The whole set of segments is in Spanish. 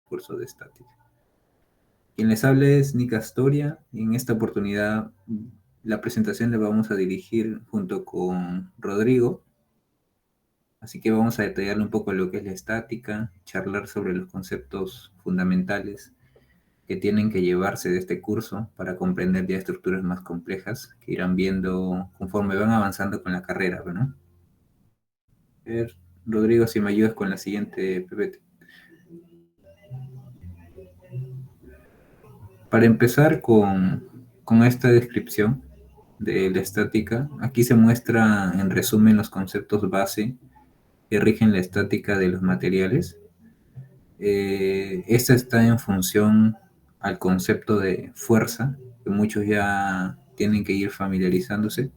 curso de estática. Quien les habla es Nick Astoria y en esta oportunidad la presentación la vamos a dirigir junto con Rodrigo. Así que vamos a detallarle un poco lo que es la estática, charlar sobre los conceptos fundamentales que tienen que llevarse de este curso para comprender ya estructuras más complejas que irán viendo conforme van avanzando con la carrera, ¿no? A ver, Rodrigo, si me ayudas con la siguiente PPT. Para empezar con esta descripción de la estática, aquí se muestra en resumen los conceptos base que rigen la estática de los materiales. Esta está en función al concepto de fuerza, que muchos ya tienen que ir familiarizándose,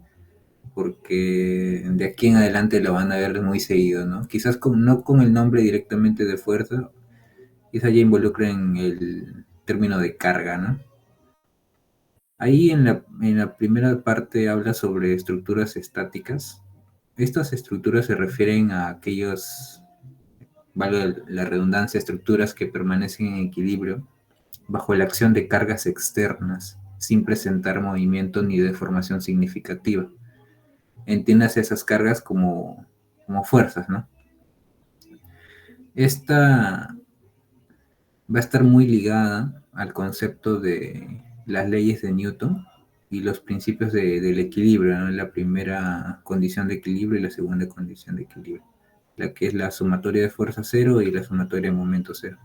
porque de aquí en adelante lo van a ver muy seguido, ¿no? Quizás no con el nombre directamente de fuerza, quizás ya involucren el término de carga, ¿no? Ahí en la primera parte habla sobre estructuras estáticas. Estas estructuras se refieren a aquellos, valga la redundancia, estructuras que permanecen en equilibrio bajo la acción de cargas externas, sin presentar movimiento ni deformación significativa. Entiendas esas cargas como fuerzas, ¿no? Esta va a estar muy ligada al concepto de las leyes de Newton y los principios del equilibrio, ¿no? La primera condición de equilibrio y la segunda condición de equilibrio, la que es la sumatoria de fuerza cero y la sumatoria de momento cero.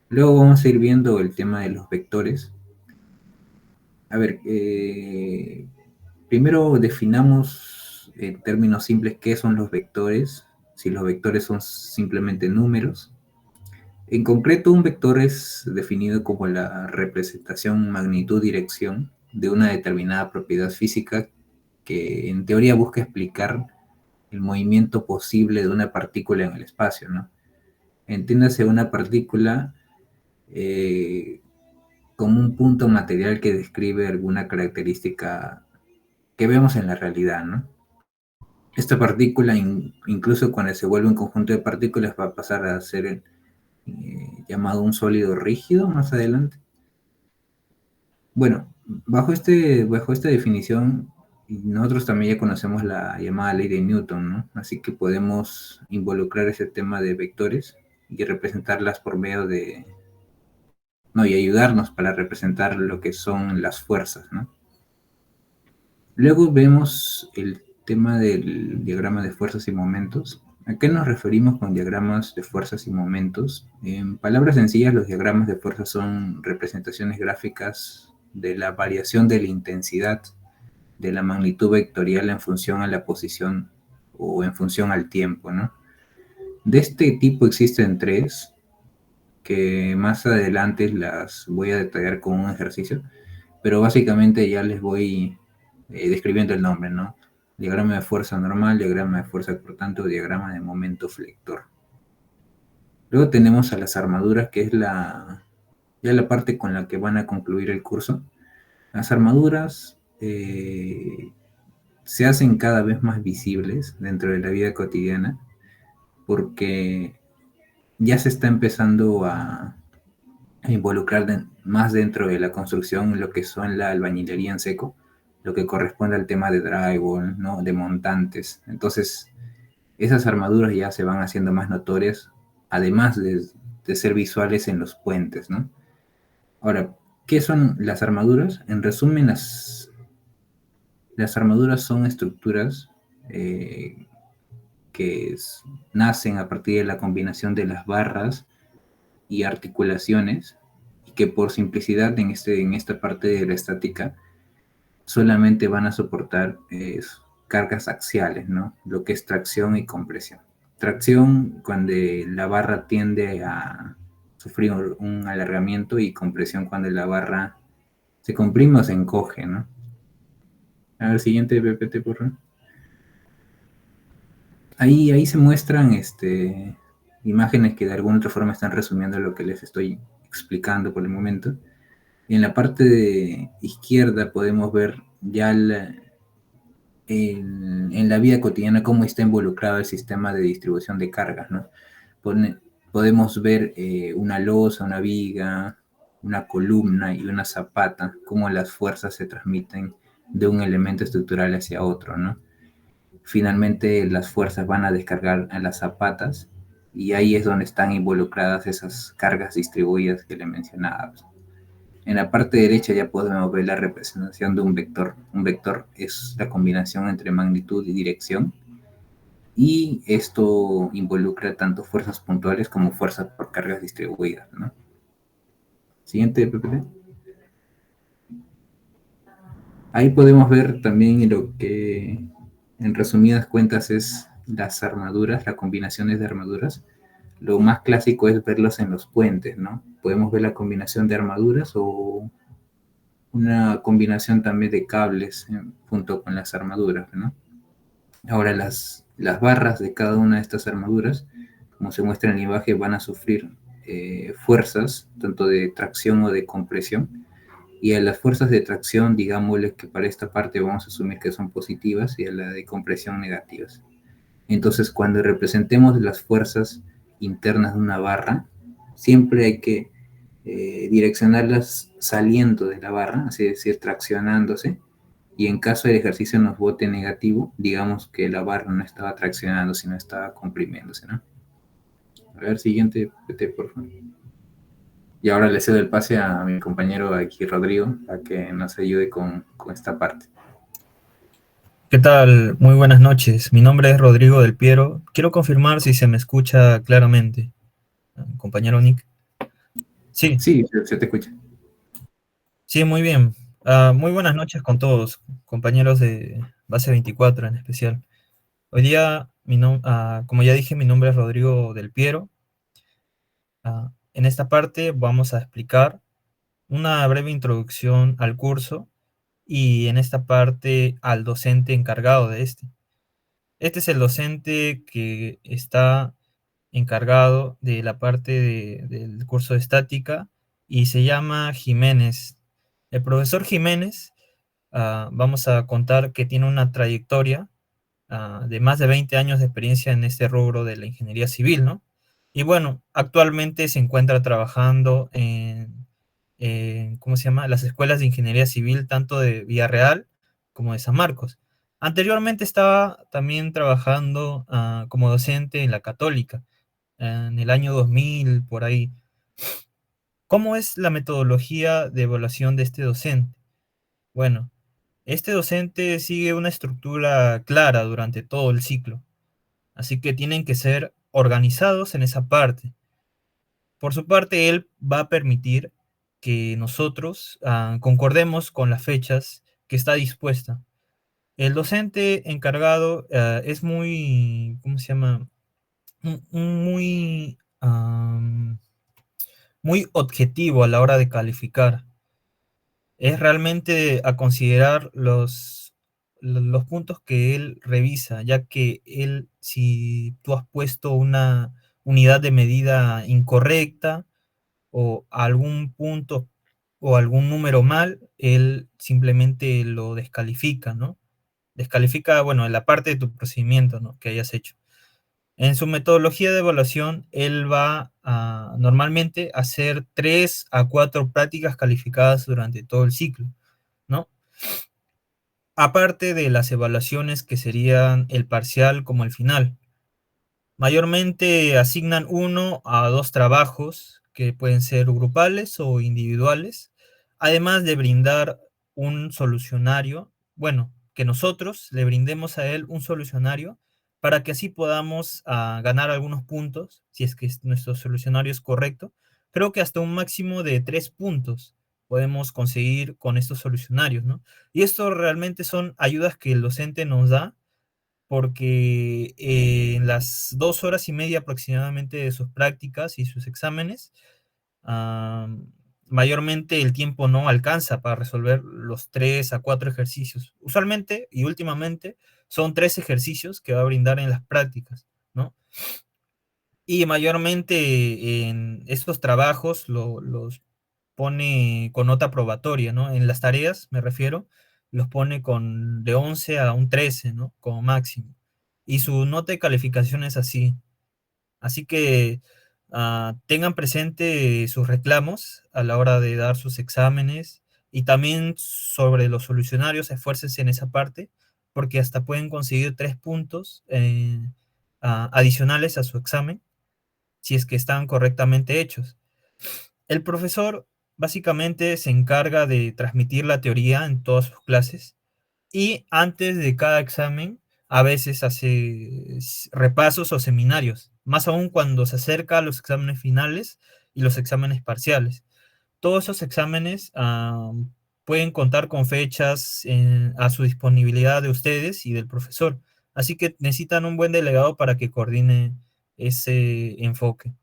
Luego vamos a ir viendo el tema de los vectores. A ver, primero definamos en términos simples qué son los vectores, si los vectores son simplemente números. En concreto, un vector es definido como la representación magnitud-dirección de una determinada propiedad física que en teoría busca explicar el movimiento posible de una partícula en el espacio, ¿no? Entiéndase una partícula como un punto material que describe alguna característica que vemos en la realidad, ¿no? Esta partícula, incluso cuando se vuelve un conjunto de partículas, va a pasar a ser llamado un sólido rígido más adelante. Bueno, bajo esta definición, nosotros también ya conocemos la llamada ley de Newton, ¿no? Así que podemos involucrar ese tema de vectores y representarlas por medio de, no, y ayudarnos para representar lo que son las fuerzas, ¿no? Luego vemos el tema del diagrama de fuerzas y momentos. ¿A qué nos referimos con diagramas de fuerzas y momentos? En palabras sencillas, los diagramas de fuerzas son representaciones gráficas de la variación de la intensidad de la magnitud vectorial en función a la posición o en función al tiempo, ¿no? De este tipo existen tres, que más adelante las voy a detallar con un ejercicio, pero básicamente ya les voy describiendo el nombre, ¿no? Diagrama de fuerza normal, diagrama de fuerza cortante o diagrama de momento flector. Luego tenemos a las armaduras, que es ya la parte con la que van a concluir el curso. Las armaduras se hacen cada vez más visibles dentro de la vida cotidiana porque ya se está empezando a involucrar más dentro de la construcción lo que son la albañilería en seco, lo que corresponde al tema de drywall, ¿no? De montantes. Entonces, esas armaduras ya se van haciendo más notorias, además de ser visuales en los puentes, ¿no? Ahora, ¿qué son las armaduras? En resumen, las armaduras son estructuras que nacen a partir de la combinación de las barras y articulaciones, y que por simplicidad en esta parte de la estática solamente van a soportar cargas axiales, ¿no? Lo que es tracción y compresión. Tracción cuando la barra tiende a sufrir un alargamiento, y compresión cuando la barra se comprime o se encoge, ¿no? A ver, siguiente PPT, por favor. Ahí se muestran imágenes que de alguna otra forma están resumiendo lo que les estoy explicando por el momento. En la parte de izquierda podemos ver ya en la vida cotidiana cómo está involucrado el sistema de distribución de cargas, ¿no? podemos ver una losa, una viga, una columna y una zapata, cómo las fuerzas se transmiten de un elemento estructural hacia otro, ¿no? Finalmente las fuerzas van a descargar a las zapatas y ahí es donde están involucradas esas cargas distribuidas que le mencionaba. En la parte derecha ya podemos ver la representación de un vector. Un vector es la combinación entre magnitud y dirección y esto involucra tanto fuerzas puntuales como fuerzas por cargas distribuidas, ¿no? Siguiente, PPT. Ahí podemos ver también lo que en resumidas cuentas es las armaduras, las combinaciones de armaduras. Lo más clásico es verlos en los puentes, ¿no? Podemos ver la combinación de armaduras o una combinación también de cables junto con las armaduras, ¿no? Ahora las barras de cada una de estas armaduras, como se muestra en la imagen, van a sufrir fuerzas, tanto de tracción o de compresión, y a las fuerzas de tracción, digámosle que para esta parte vamos a asumir que son positivas y a la de compresión negativas. Entonces, cuando representemos las fuerzas internas de una barra, siempre hay que direccionarlas saliendo de la barra, así decir, traccionándose, y en caso del ejercicio nos bote negativo, digamos que la barra no estaba traccionando, sino estaba comprimiéndose, ¿no? A ver, siguiente, PT, por favor. Y ahora le cedo el pase a mi compañero aquí, Rodrigo, para que nos ayude con esta parte. ¿Qué tal? Muy buenas noches. Mi nombre es Rodrigo del Piero. Quiero confirmar si se me escucha claramente. Compañero Nick. Sí, Sí, se te escucha. sí, muy bien. Muy buenas noches con todos, compañeros de Base 24 en especial. Hoy día, como ya dije, mi nombre es Rodrigo del Piero. En esta parte vamos a explicar una breve introducción al curso y en esta parte al docente encargado de este. Este es el docente que está encargado de la parte del curso de estática y se llama Jiménez. El profesor Jiménez, vamos a contar que tiene una trayectoria de más de 20 años de experiencia en este rubro de la ingeniería civil, ¿no? Y bueno, actualmente se encuentra trabajando ¿cómo se llama? Las escuelas de ingeniería civil, tanto de Villarreal como de San Marcos. Anteriormente estaba también trabajando como docente en la Católica, en el año 2000, por ahí. ¿Cómo es la metodología de evaluación de este docente? Bueno, este docente sigue una estructura clara durante todo el ciclo, así que tienen que ser organizados en esa parte. Por su parte, él va a permitir que nosotros concordemos con las fechas que está dispuesta. El docente encargado es muy, ¿cómo se llama? Muy, muy objetivo a la hora de calificar. Es realmente a considerar los puntos que él revisa, ya que él, si tú has puesto una unidad de medida incorrecta o algún punto o algún número mal, él simplemente lo descalifica, ¿no? Descalifica, bueno, en la parte de tu procedimiento, ¿no? Que hayas hecho. En su metodología de evaluación, él va a normalmente hacer 3 a 4 prácticas calificadas durante todo el ciclo, ¿no? Aparte de las evaluaciones que serían el parcial como el final. Mayormente asignan 1 a 2 trabajos que pueden ser grupales o individuales, además de brindar un solucionario, bueno, que nosotros le brindemos a él un solucionario para que así podamos ganar algunos puntos, si es que nuestro solucionario es correcto. Creo que hasta un máximo de 3 puntos podemos conseguir con estos solucionarios, ¿no? Y esto realmente son ayudas que el docente nos da porque en las 2 horas y media aproximadamente de sus prácticas y sus exámenes, ah, mayormente el tiempo no alcanza para resolver los 3 a 4 ejercicios. Usualmente y últimamente son 3 ejercicios que va a brindar en las prácticas, ¿no? Y mayormente en estos trabajos los pone con nota probatoria, ¿no? En las tareas, me refiero, los pone con de 11 a un 13, ¿no? Como máximo. Y su nota de calificación es así. Así que tengan presente sus reclamos a la hora de dar sus exámenes y también sobre los solucionarios, esfuércense en esa parte, porque hasta pueden conseguir 3 puntos adicionales a su examen si es que están correctamente hechos. El profesor básicamente se encarga de transmitir la teoría en todas sus clases y antes de cada examen a veces hace repasos o seminarios, más aún cuando se acerca a los exámenes finales y los exámenes parciales. Todos esos exámenes pueden contar con fechas a su disponibilidad de ustedes y del profesor. Así que necesitan un buen delegado para que coordine ese enfoque.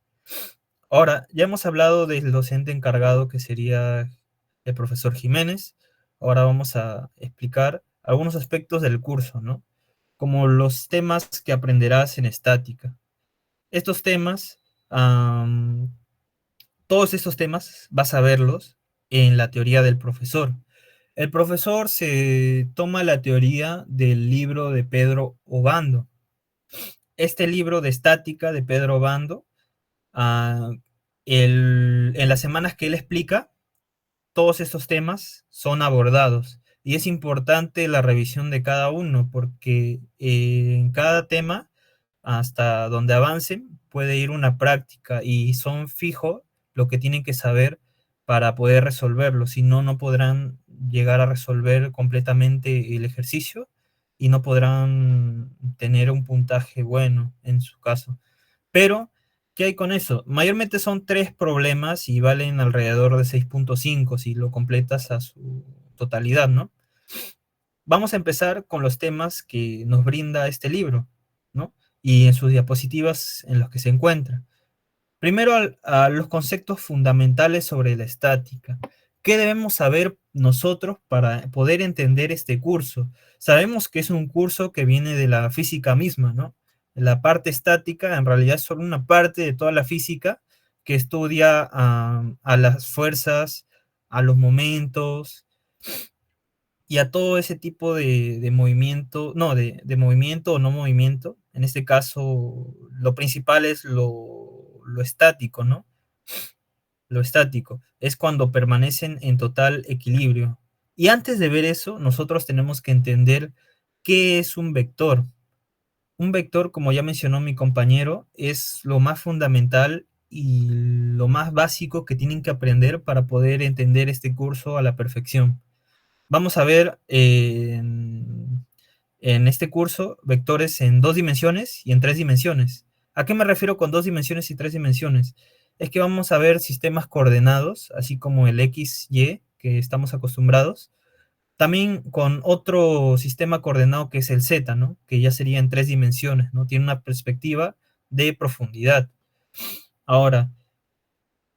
Ahora, ya hemos hablado del docente encargado que sería el profesor Jiménez. Ahora vamos a explicar algunos aspectos del curso, ¿no? Como los temas que aprenderás en estática. Estos temas, todos estos temas vas a verlos en la teoría del profesor. El profesor se toma la teoría del libro de Pedro Obando. Este libro de estática de Pedro Obando, ah, en las semanas que él explica, todos estos temas son abordados y es importante la revisión de cada uno porque en cada tema, hasta donde avancen, puede ir una práctica y son fijo lo que tienen que saber para poder resolverlo. Si no, no podrán llegar a resolver completamente el ejercicio y no podrán tener un puntaje bueno en su caso. Pero, ¿qué hay con eso? Mayormente son 3 problemas y valen alrededor de 6.5 si lo completas a su totalidad, ¿no? Vamos a empezar con los temas que nos brinda este libro, ¿no? Y en sus diapositivas en los que se encuentra. Primero, a los conceptos fundamentales sobre la estática. ¿Qué debemos saber nosotros para poder entender este curso? Sabemos que es un curso que viene de la física misma, ¿no? La parte estática en realidad es solo una parte de toda la física que estudia a las fuerzas, a los momentos y a todo ese tipo de movimiento, no, de movimiento o no movimiento. En este caso, lo principal es lo estático, ¿no? Lo estático es cuando permanecen en total equilibrio. Y antes de ver eso, nosotros tenemos que entender qué es un vector. Un vector, como ya mencionó mi compañero, es lo más fundamental y lo más básico que tienen que aprender para poder entender este curso a la perfección. Vamos a ver en este curso vectores en 2 dimensiones y en 3 dimensiones. ¿A qué me refiero con 2 dimensiones y 3 dimensiones? Es que vamos a ver sistemas coordenados, así como el X, Y, que estamos acostumbrados. También con otro sistema coordenado que es el Z, ¿no? Que ya sería en 3 dimensiones, ¿no? Tiene una perspectiva de profundidad. Ahora,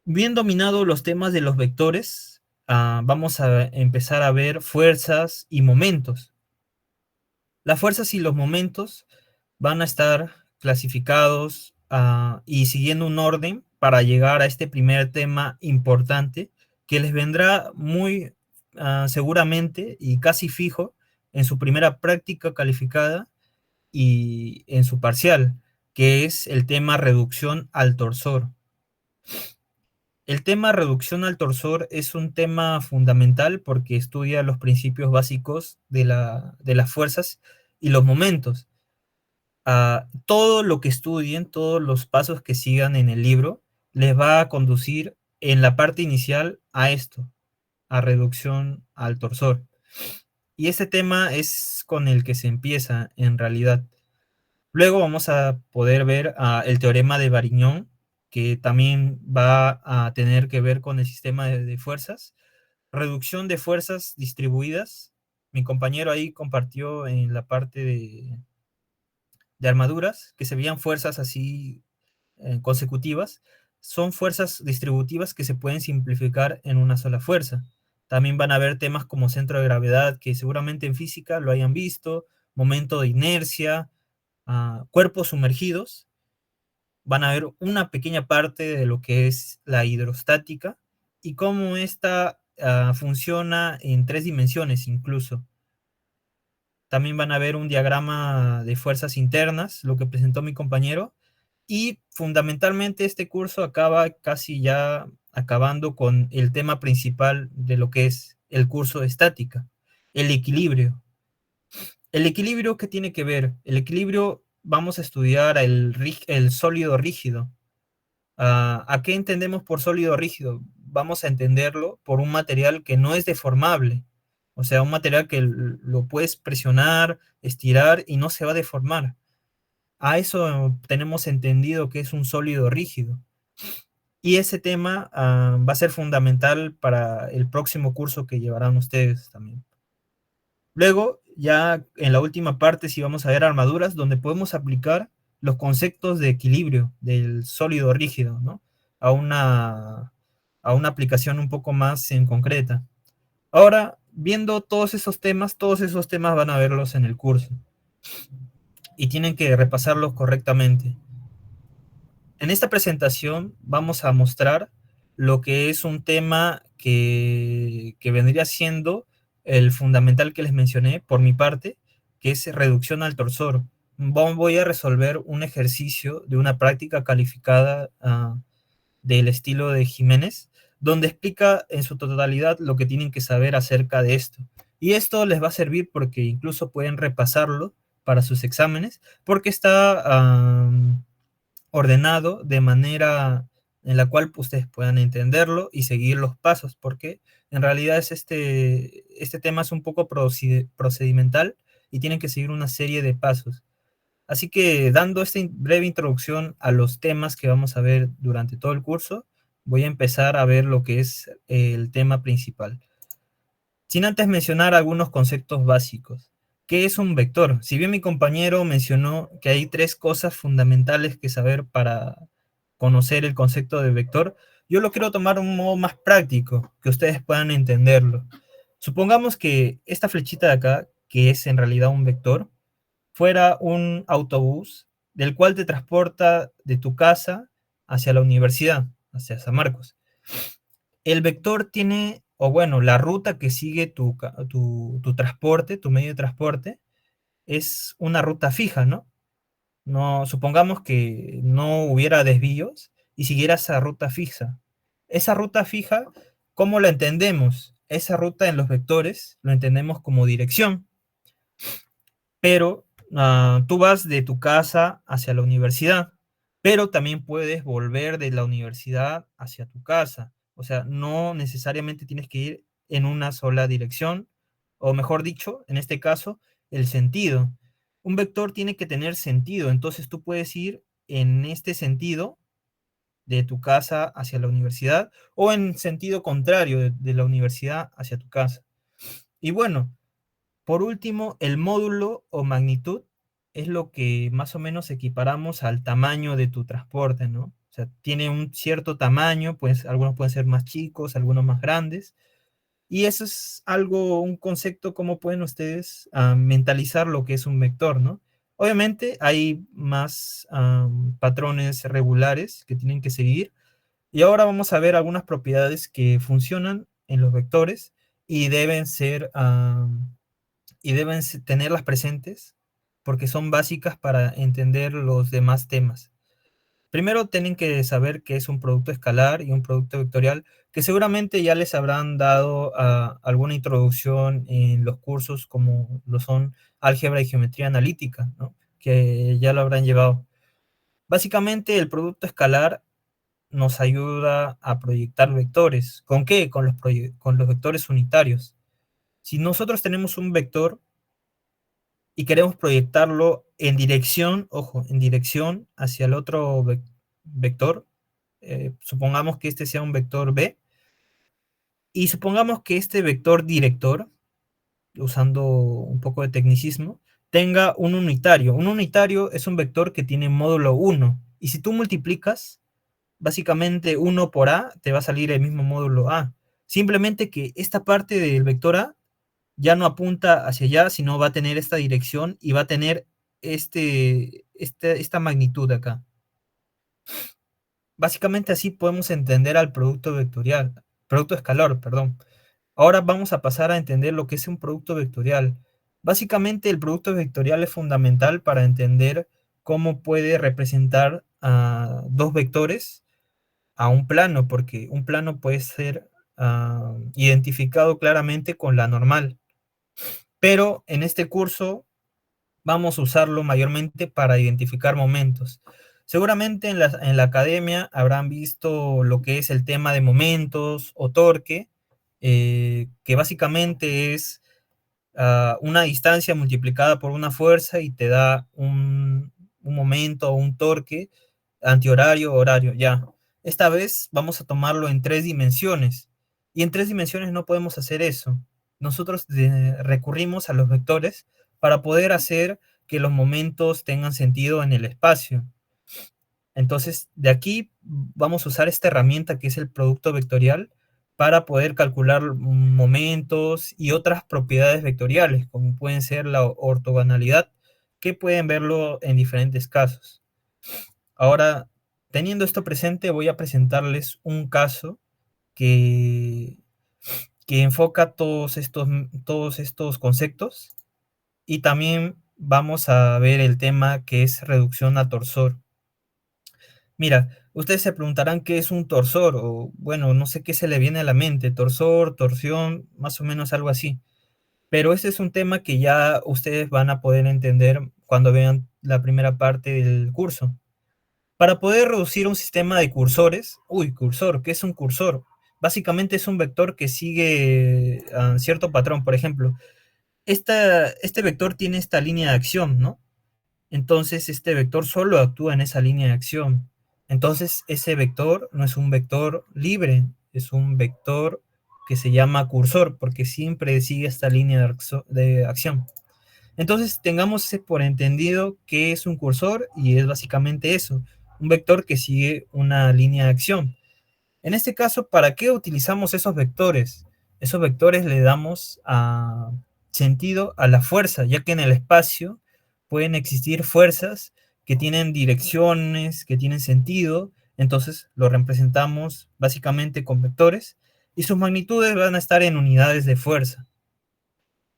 bien dominados los temas de los vectores, vamos a empezar a ver fuerzas y momentos. Las fuerzas y los momentos van a estar clasificados y siguiendo un orden para llegar a este primer tema importante que les vendrá muy seguramente y casi fijo en su primera práctica calificada y en su parcial, que es el tema reducción al torsor. El tema reducción al torsor es un tema fundamental porque estudia los principios básicos de las fuerzas y los momentos. Todo lo que estudien, todos los pasos que sigan en el libro, les va a conducir en la parte inicial a esto, a reducción al torsor. Y ese tema es con el que se empieza en realidad. Luego vamos a poder ver el teorema de Varignon, que también va a tener que ver con el sistema de fuerzas. Reducción de fuerzas distribuidas. Mi compañero ahí compartió en la parte de armaduras, que se veían fuerzas así consecutivas, son fuerzas distributivas que se pueden simplificar en una sola fuerza. También van a haber temas como centro de gravedad, que seguramente en física lo hayan visto, momento de inercia, cuerpos sumergidos. Van a ver una pequeña parte de lo que es la hidrostática y cómo esta funciona en 3 dimensiones incluso. También van a ver un diagrama de fuerzas internas, lo que presentó mi compañero, Y fundamentalmente este curso acaba casi ya acabando con el tema principal de lo que es el curso de estática, el equilibrio. ¿El equilibrio qué tiene que ver? El equilibrio, vamos a estudiar el sólido rígido. ¿A qué entendemos por sólido rígido? Vamos a entenderlo por un material que no es deformable. O sea, un material que lo puedes presionar, estirar y no se va a deformar. A eso tenemos entendido que es un sólido rígido. Y ese tema va a ser fundamental para el próximo curso que llevarán ustedes también. Luego, ya en la última parte, sí vamos a ver armaduras, donde podemos aplicar los conceptos de equilibrio del sólido rígido, ¿no? A una aplicación un poco más en concreta. Ahora, viendo todos esos temas van a verlos en el curso y tienen que repasarlos correctamente. En esta presentación vamos a mostrar lo que es un tema que vendría siendo el fundamental que les mencioné por mi parte, que es reducción al torsor. Voy a resolver un ejercicio de una práctica calificada del estilo de Jiménez, donde explica en su totalidad lo que tienen que saber acerca de esto. Y esto les va a servir porque incluso pueden repasarlo para sus exámenes, porque está ordenado de manera en la cual ustedes puedan entenderlo y seguir los pasos, porque en realidad este tema es un poco procedimental y tienen que seguir una serie de pasos. Así que dando esta breve introducción a los temas que vamos a ver durante todo el curso, voy a empezar a ver lo que es el tema principal. Sin antes mencionar algunos conceptos básicos. ¿Qué es un vector? Si bien mi compañero mencionó que hay 3 cosas fundamentales que saber para conocer el concepto de vector, yo lo quiero tomar de un modo más práctico, que ustedes puedan entenderlo. Supongamos que esta flechita de acá, que es en realidad un vector, fuera un autobús del cual te transporta de tu casa hacia la universidad, hacia San Marcos. El vector tiene, o bueno, la ruta que sigue tu transporte, tu medio de transporte, es una ruta fija, ¿no? No, supongamos que no hubiera desvíos y siguiera esa ruta fija. Esa ruta fija, ¿cómo la entendemos? Esa ruta en los vectores lo entendemos como dirección, pero tú vas de tu casa hacia la universidad, pero también puedes volver de la universidad hacia tu casa. O sea, no necesariamente tienes que ir en una sola dirección, o mejor dicho, en este caso, el sentido. Un vector tiene que tener sentido, entonces tú puedes ir en este sentido de tu casa hacia la universidad o en sentido contrario de la universidad hacia tu casa. Y bueno, por último, el módulo o magnitud es lo que más o menos equiparamos al tamaño de tu transporte, ¿no? O sea, tiene un cierto tamaño, pues algunos pueden ser más chicos, algunos más grandes. Y eso es algo, un concepto, cómo pueden ustedes mentalizar lo que es un vector, ¿no? Obviamente hay más patrones regulares que tienen que seguir. Y ahora vamos a ver algunas propiedades que funcionan en los vectores y deben ser y deben tenerlas presentes porque son básicas para entender los demás temas. Primero tienen que saber qué es un producto escalar y un producto vectorial, que seguramente ya les habrán dado alguna introducción en los cursos como lo son álgebra y geometría analítica, ¿no? Que ya lo habrán llevado. Básicamente el producto escalar nos ayuda a proyectar vectores. ¿Con qué? Con los vectores unitarios. Si nosotros tenemos un vector y queremos proyectarlo en dirección, ojo, en dirección hacia el otro vector, supongamos que este sea un vector B, y supongamos que este vector director, usando un poco de tecnicismo, tenga un unitario. Un unitario es un vector que tiene módulo 1, y si tú multiplicas, básicamente 1 por A, te va a salir el mismo módulo A. Simplemente que esta parte del vector A ya no apunta hacia allá, sino va a tener esta dirección y va a tener esta magnitud acá. Básicamente así podemos entender al producto vectorial, producto escalar, perdón. Ahora vamos a pasar a entender lo que es un producto vectorial. Básicamente el producto vectorial es fundamental para entender cómo puede representar a dos vectores a un plano, porque un plano puede ser identificado claramente con la normal. Pero en este curso vamos a usarlo mayormente para identificar momentos. Seguramente en la academia habrán visto lo que es el tema de momentos o torque, que básicamente es una distancia multiplicada por una fuerza y te da un momento o un torque antihorario, horario, ya. Esta vez vamos a tomarlo en 3 dimensiones. Y en 3 dimensiones no podemos hacer eso. Nosotros recurrimos a los vectores para poder hacer que los momentos tengan sentido en el espacio. Entonces, de aquí vamos a usar esta herramienta que es el producto vectorial para poder calcular momentos y otras propiedades vectoriales, como pueden ser la ortogonalidad, que pueden verlo en diferentes casos. Ahora, teniendo esto presente, voy a presentarles un caso que, que enfoca todos estos conceptos, y también vamos a ver el tema que es reducción a torsor. Mira, ustedes se preguntarán qué es un torsor, o bueno, no sé qué se le viene a la mente, torsor, torsión, más o menos algo así. Pero este es un tema que ya ustedes van a poder entender cuando vean la primera parte del curso. Para poder reducir un sistema de cursores, cursor, ¿qué es un cursor? Básicamente es un vector que sigue cierto patrón. Por ejemplo, este vector tiene esta línea de acción, ¿no? Entonces este vector solo actúa en esa línea de acción. Entonces ese vector no es un vector libre, es un vector que se llama cursor porque siempre sigue esta línea de acción. Entonces tengamos por entendido que es un cursor y es básicamente eso, un vector que sigue una línea de acción. En este caso, ¿para qué utilizamos esos vectores? Esos vectores le damos sentido a la fuerza, ya que en el espacio pueden existir fuerzas que tienen direcciones, que tienen sentido, entonces lo representamos básicamente con vectores y sus magnitudes van a estar en unidades de fuerza.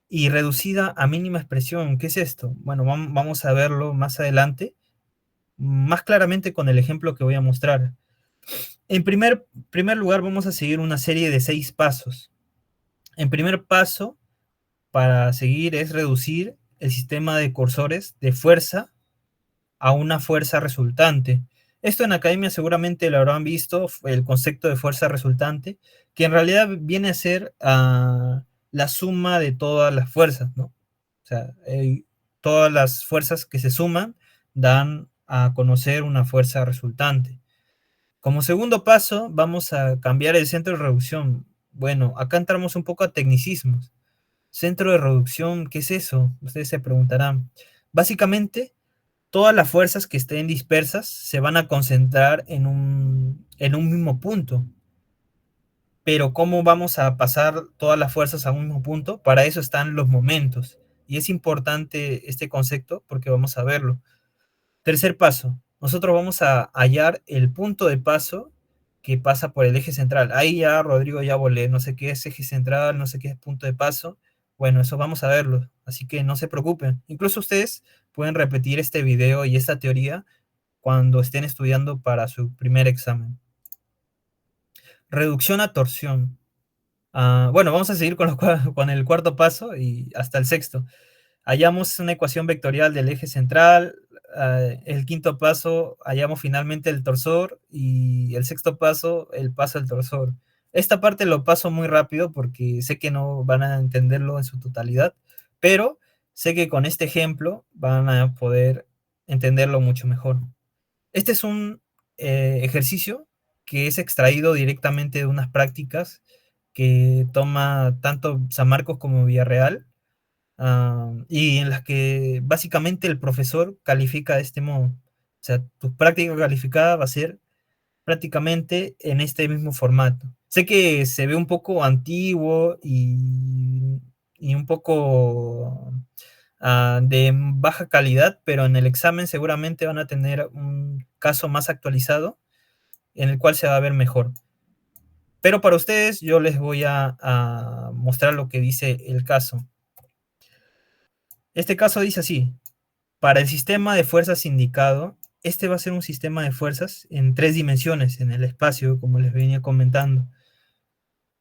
Y reducida a mínima expresión, ¿qué es esto? Bueno, vamos a verlo más adelante, más claramente con el ejemplo que voy a mostrar. En primer lugar, vamos a seguir una serie de 6 pasos. En primer paso, para seguir, es reducir el sistema de cursores de fuerza a una fuerza resultante. Esto en academia seguramente lo habrán visto, el concepto de fuerza resultante, que en realidad viene a ser la suma de todas las fuerzas, ¿no? O sea, todas las fuerzas que se suman dan a conocer una fuerza resultante. Como segundo paso, vamos a cambiar el centro de reducción. Bueno, acá entramos un poco a tecnicismos. Centro de reducción, ¿qué es eso? Ustedes se preguntarán. Básicamente, todas las fuerzas que estén dispersas se van a concentrar en un mismo punto. Pero ¿cómo vamos a pasar todas las fuerzas a un mismo punto? Para eso están los momentos. Y es importante este concepto porque vamos a verlo. Tercer paso, nosotros vamos a hallar el punto de paso que pasa por el eje central. Ahí ya, Rodrigo, ya volé, no sé qué es eje central, no sé qué es punto de paso. Bueno, eso vamos a verlo, así que no se preocupen. Incluso ustedes pueden repetir este video y esta teoría cuando estén estudiando para su primer examen. Reducción a torsión. Bueno, vamos a seguir con el cuarto paso y hasta el sexto. Hallamos una ecuación vectorial del eje central. El quinto paso, hallamos finalmente el torsor. Y el sexto paso, el paso del torsor. Esta parte lo paso muy rápido porque sé que no van a entenderlo en su totalidad, pero sé que con este ejemplo van a poder entenderlo mucho mejor. Este es un ejercicio que es extraído directamente de unas prácticas que toma tanto San Marcos como Villarreal, y en las que básicamente el profesor califica de este modo. O sea, tu práctica calificada va a ser prácticamente en este mismo formato. Sé que se ve un poco antiguo y un poco de baja calidad, pero en el examen seguramente van a tener un caso más actualizado en el cual se va a ver mejor. Pero para ustedes yo les voy a mostrar lo que dice el caso. Este caso dice así: Para el sistema de fuerzas indicado, este va a ser un sistema de fuerzas en 3 dimensiones en el espacio, como les venía comentando.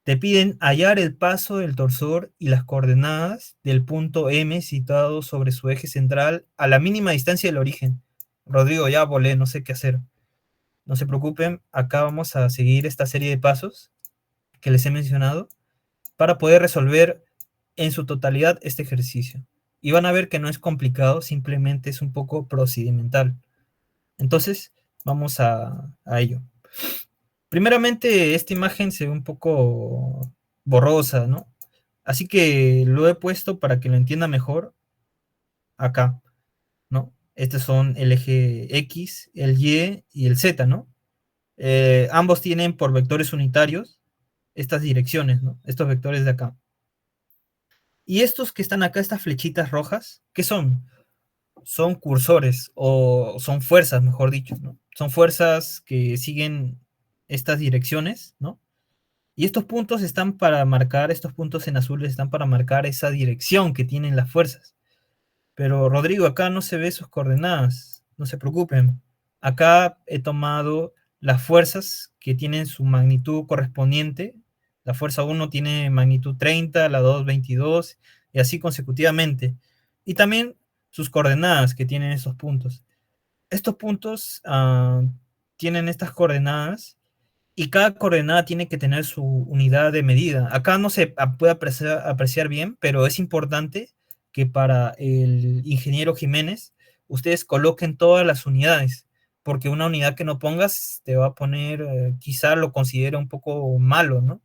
Te piden hallar el paso del torsor y las coordenadas del punto M situado sobre su eje central a la mínima distancia del origen. Rodrigo, ya volé, no sé qué hacer. No se preocupen, acá vamos a seguir esta serie de pasos que les he mencionado para poder resolver en su totalidad este ejercicio. Y van a ver que no es complicado, simplemente es un poco procedimental. Entonces, vamos a ello. Primeramente, esta imagen se ve un poco borrosa, ¿no? Así que lo he puesto para que lo entienda mejor acá, ¿no? Estos son el eje X, el Y y el Z, ¿no? Ambos tienen por vectores unitarios estas direcciones, ¿no? Estos vectores de acá. Y estos que están acá, estas flechitas rojas, ¿qué son? Son cursores o son fuerzas, mejor dicho, ¿no? Son fuerzas que siguen estas direcciones, ¿no? Y estos puntos están para marcar, estos puntos en azul están para marcar esa dirección que tienen las fuerzas. Pero Rodrigo, acá no se ve sus coordenadas, no se preocupen. Acá he tomado las fuerzas que tienen su magnitud correspondiente. La fuerza 1 tiene magnitud 30, la 2 22 y así consecutivamente. Y también sus coordenadas que tienen esos puntos. Estos puntos tienen estas coordenadas y cada coordenada tiene que tener su unidad de medida. Acá no se puede apreciar bien, pero es importante que para el ingeniero Jiménez ustedes coloquen todas las unidades, porque una unidad que no pongas te va a poner, quizá lo considera un poco malo, ¿no?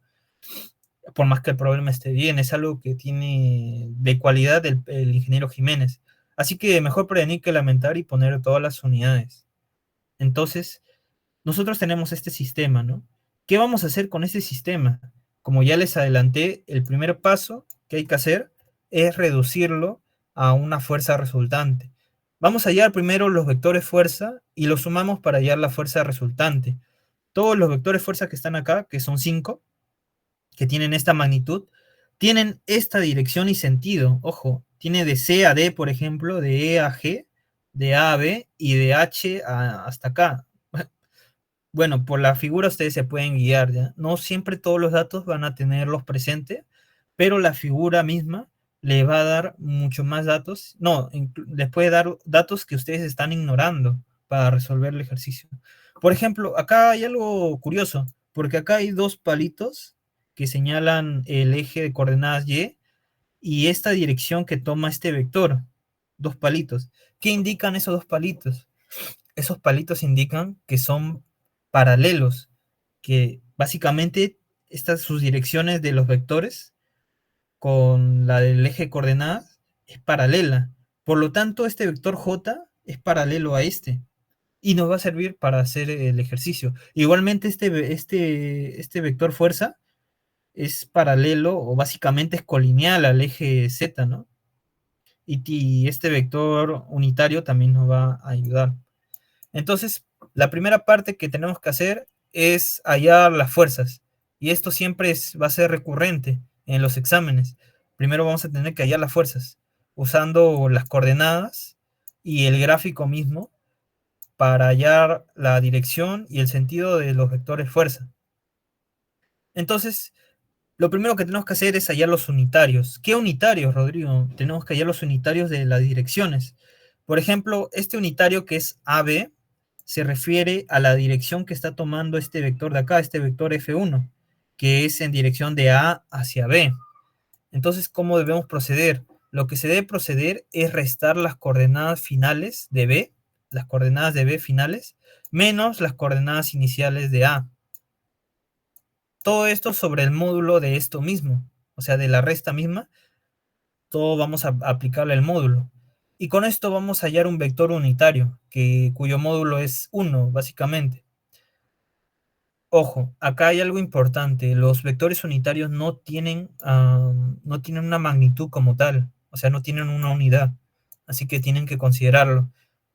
Por más que el problema esté bien, es algo que tiene de cualidad el ingeniero Jiménez. Así que mejor prevenir que lamentar y poner todas las unidades. Entonces, nosotros tenemos este sistema, ¿no? ¿Qué vamos a hacer con este sistema? Como ya les adelanté, el primer paso que hay que hacer es reducirlo a una fuerza resultante. Vamos a hallar primero los vectores fuerza y los sumamos para hallar la fuerza resultante. Todos los vectores fuerza que están acá, que son 5, que tienen esta magnitud, tienen esta dirección y sentido. Ojo, tiene de C a D, por ejemplo, de E a G, de A a B y de H hasta acá. Bueno, por la figura ustedes se pueden guiar, ¿ya? No siempre todos los datos van a tenerlos presentes, pero la figura misma le va a dar mucho más datos. No, les puede dar datos que ustedes están ignorando para resolver el ejercicio. Por ejemplo, acá hay algo curioso, porque acá hay dos palitos que señalan el eje de coordenadas y esta dirección que toma este vector. Dos palitos. ¿Qué indican esos dos palitos? Esos palitos indican que son paralelos, que básicamente estas sus direcciones de los vectores con la del eje de coordenadas es paralela. Por lo tanto, este vector J es paralelo a este y nos va a servir para hacer el ejercicio. Igualmente, este vector fuerza es paralelo o básicamente es colineal al eje Z, ¿no? Y este vector unitario también nos va a ayudar. Entonces, la primera parte que tenemos que hacer es hallar las fuerzas. Y esto siempre va a ser recurrente en los exámenes. Primero vamos a tener que hallar las fuerzas, usando las coordenadas y el gráfico mismo para hallar la dirección y el sentido de los vectores fuerza. Entonces, lo primero que tenemos que hacer es hallar los unitarios. ¿Qué unitarios, Rodrigo? Tenemos que hallar los unitarios de las direcciones. Por ejemplo, este unitario que es AB se refiere a la dirección que está tomando este vector de acá, este vector F1, que es en dirección de A hacia B. Entonces, ¿cómo debemos proceder? Lo que se debe proceder es restar las coordenadas finales de B, las coordenadas de B finales, menos las coordenadas iniciales de A. Todo esto sobre el módulo de esto mismo, o sea, de la resta misma, todo vamos a aplicarle el módulo. Y con esto vamos a hallar un vector unitario, cuyo módulo es 1, básicamente. Ojo, acá hay algo importante. Los vectores unitarios no tienen una magnitud como tal, o sea, no tienen una unidad. Así que tienen que considerarlo.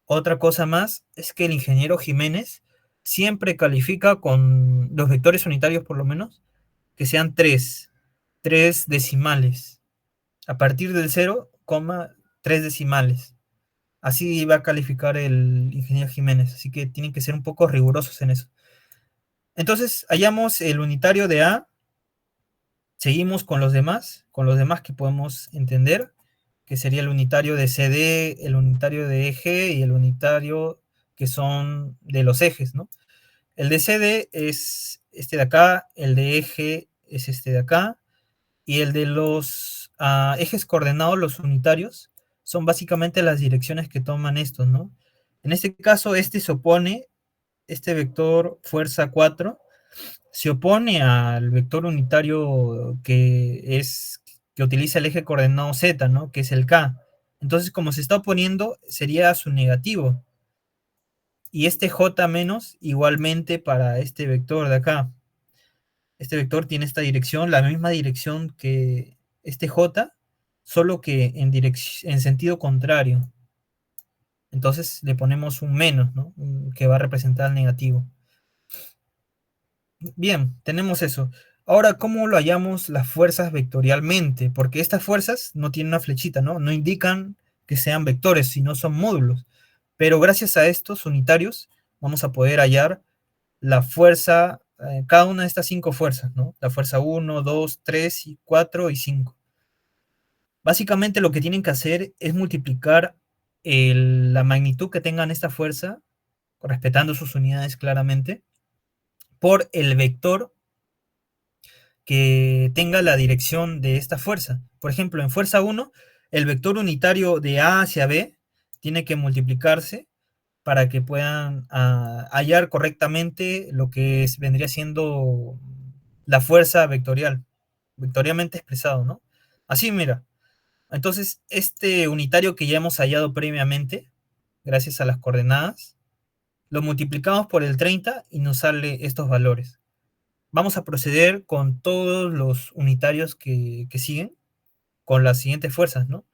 Otra cosa más es que el ingeniero Jiménez siempre califica con los vectores unitarios, por lo menos, que sean 3 decimales. A partir del 0, 3 decimales. Así va a calificar el ingeniero Jiménez, así que tienen que ser un poco rigurosos en eso. Entonces, hallamos el unitario de A, seguimos con los demás que podemos entender, que sería el unitario de CD, el unitario de eje y el unitario que son de los ejes, ¿no? El de CD es este de acá, el de eje es este de acá, y el de los ejes coordenados, los unitarios, son básicamente las direcciones que toman estos, ¿no? En este caso, este se opone, este vector fuerza 4, se opone al vector unitario que utiliza el eje coordenado Z, ¿no? Que es el K. Entonces, como se está oponiendo, sería su negativo. Y este J menos igualmente para este vector de acá. Este vector tiene esta dirección, la misma dirección que este J, solo que en sentido contrario. Entonces le ponemos un menos, ¿no? Que va a representar el negativo. Bien, tenemos eso. Ahora, ¿cómo lo hallamos las fuerzas vectorialmente? Porque estas fuerzas no tienen una flechita, ¿no? No indican que sean vectores, sino son módulos. Pero gracias a estos unitarios vamos a poder hallar la fuerza, cada una de estas 5 fuerzas, ¿no? La fuerza 1, 2, 3, 4 y 5. Básicamente lo que tienen que hacer es multiplicar la magnitud que tengan esta fuerza, respetando sus unidades claramente, por el vector que tenga la dirección de esta fuerza. Por ejemplo, en fuerza 1, el vector unitario de A hacia B tiene que multiplicarse para que puedan hallar correctamente lo que vendría siendo la fuerza vectorial, vectorialmente expresado, ¿no? Así, mira. Entonces, este unitario que ya hemos hallado previamente, gracias a las coordenadas, lo multiplicamos por el 30 y nos sale estos valores. Vamos a proceder con todos los unitarios que siguen, con las siguientes fuerzas, ¿no?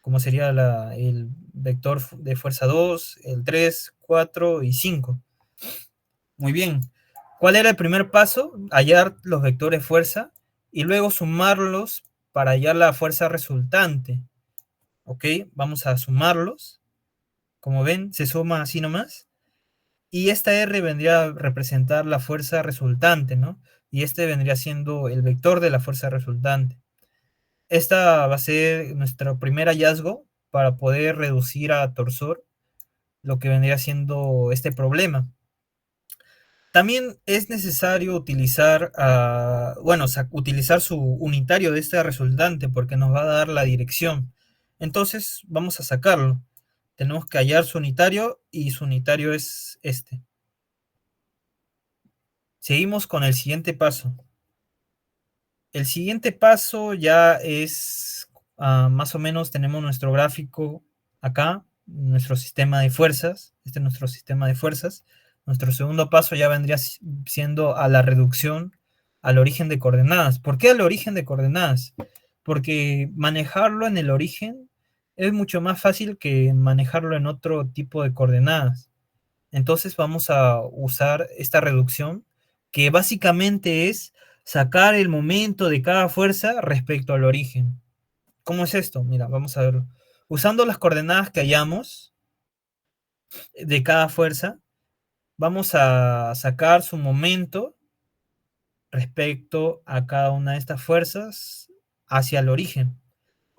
Como sería el vector de fuerza 2, el 3, 4 y 5. Muy bien. ¿Cuál era el primer paso? Hallar los vectores fuerza y luego sumarlos para hallar la fuerza resultante. ¿Ok? Vamos a sumarlos. Como ven, se suma así nomás. Y esta R vendría a representar la fuerza resultante, ¿no? Y este vendría siendo el vector de la fuerza resultante. Esta va a ser nuestro primer hallazgo para poder reducir a torsor lo que vendría siendo este problema. También es necesario utilizar, utilizar su unitario de este resultante porque nos va a dar la dirección. Entonces vamos a sacarlo. Tenemos que hallar su unitario y su unitario es este. Seguimos con el siguiente paso. El siguiente paso ya es, más o menos tenemos nuestro gráfico acá, nuestro sistema de fuerzas. Este es nuestro sistema de fuerzas. Nuestro segundo paso ya vendría siendo a la reducción al origen de coordenadas. ¿Por qué al origen de coordenadas? Porque manejarlo en el origen es mucho más fácil que manejarlo en otro tipo de coordenadas. Entonces vamos a usar esta reducción, que básicamente es sacar el momento de cada fuerza respecto al origen. ¿Cómo es esto? Mira, vamos a verlo. Usando las coordenadas que hallamos de cada fuerza, vamos a sacar su momento respecto a cada una de estas fuerzas hacia el origen.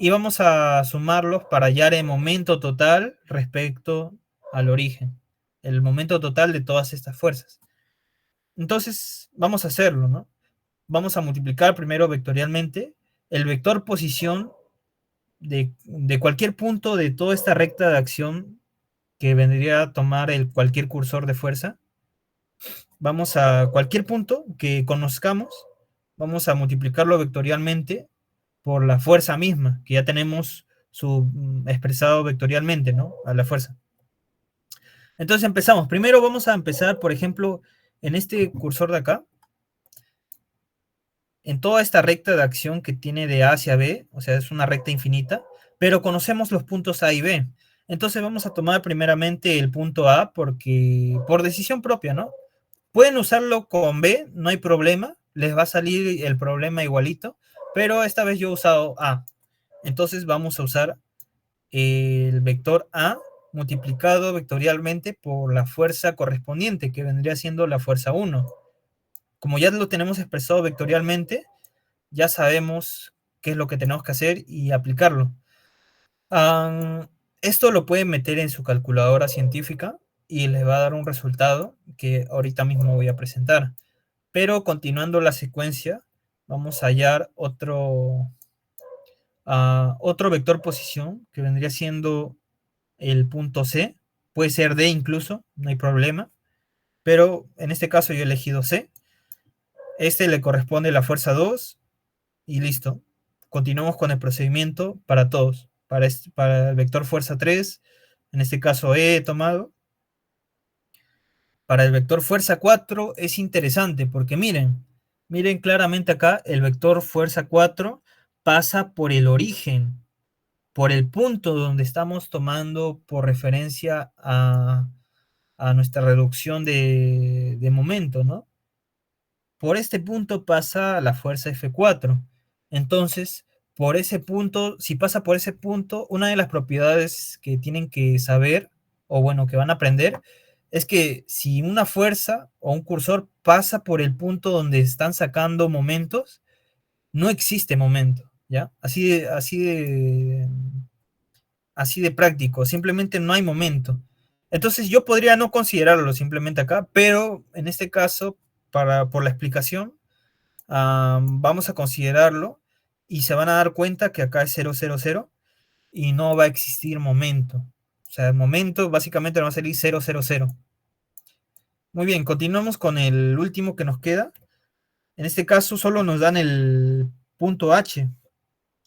Y vamos a sumarlos para hallar el momento total respecto al origen. El momento total de todas estas fuerzas. Entonces, vamos a hacerlo, ¿no? Vamos a multiplicar primero vectorialmente el vector posición de cualquier punto de toda esta recta de acción que vendría a tomar cualquier cursor de fuerza. Vamos a cualquier punto que conozcamos, vamos a multiplicarlo vectorialmente por la fuerza misma, que ya tenemos expresado vectorialmente, ¿no? A la fuerza. Entonces empezamos. Primero vamos a empezar, por ejemplo, en este cursor de acá, en toda esta recta de acción que tiene de A hacia B, o sea, es una recta infinita, pero conocemos los puntos A y B. Entonces vamos a tomar primeramente el punto A porque por decisión propia, ¿no? Pueden usarlo con B, no hay problema, les va a salir el problema igualito, pero esta vez yo he usado A. Entonces vamos a usar el vector A multiplicado vectorialmente por la fuerza correspondiente, que vendría siendo la fuerza 1. Como ya lo tenemos expresado vectorialmente, ya sabemos qué es lo que tenemos que hacer y aplicarlo. Esto lo pueden meter en su calculadora científica y les va a dar un resultado que ahorita mismo voy a presentar. Pero continuando la secuencia, vamos a hallar otro vector posición que vendría siendo el punto C. Puede ser D incluso, no hay problema. Pero en este caso yo he elegido C. Este le corresponde la fuerza 2 y listo. Continuamos con el procedimiento para todos. Para el vector fuerza 3, en este caso E he tomado. Para el vector fuerza 4 es interesante porque miren claramente acá, el vector fuerza 4 pasa por el origen, por el punto donde estamos tomando por referencia a nuestra reducción de momento, ¿no? Por este punto pasa la fuerza F4. Entonces, por ese punto, si pasa por ese punto, una de las propiedades que tienen que saber, o bueno, que van a aprender, es que si una fuerza o un cursor pasa por el punto donde están sacando momentos, no existe momento, ¿ya? Así de práctico, simplemente no hay momento. Entonces yo podría no considerarlo simplemente acá, pero en este caso, por la explicación, vamos a considerarlo y se van a dar cuenta que acá es 0, 0, 0 y no va a existir momento. O sea, el momento básicamente va a salir 0, 0, 0. Muy bien, continuamos con el último que nos queda. En este caso solo nos dan el punto H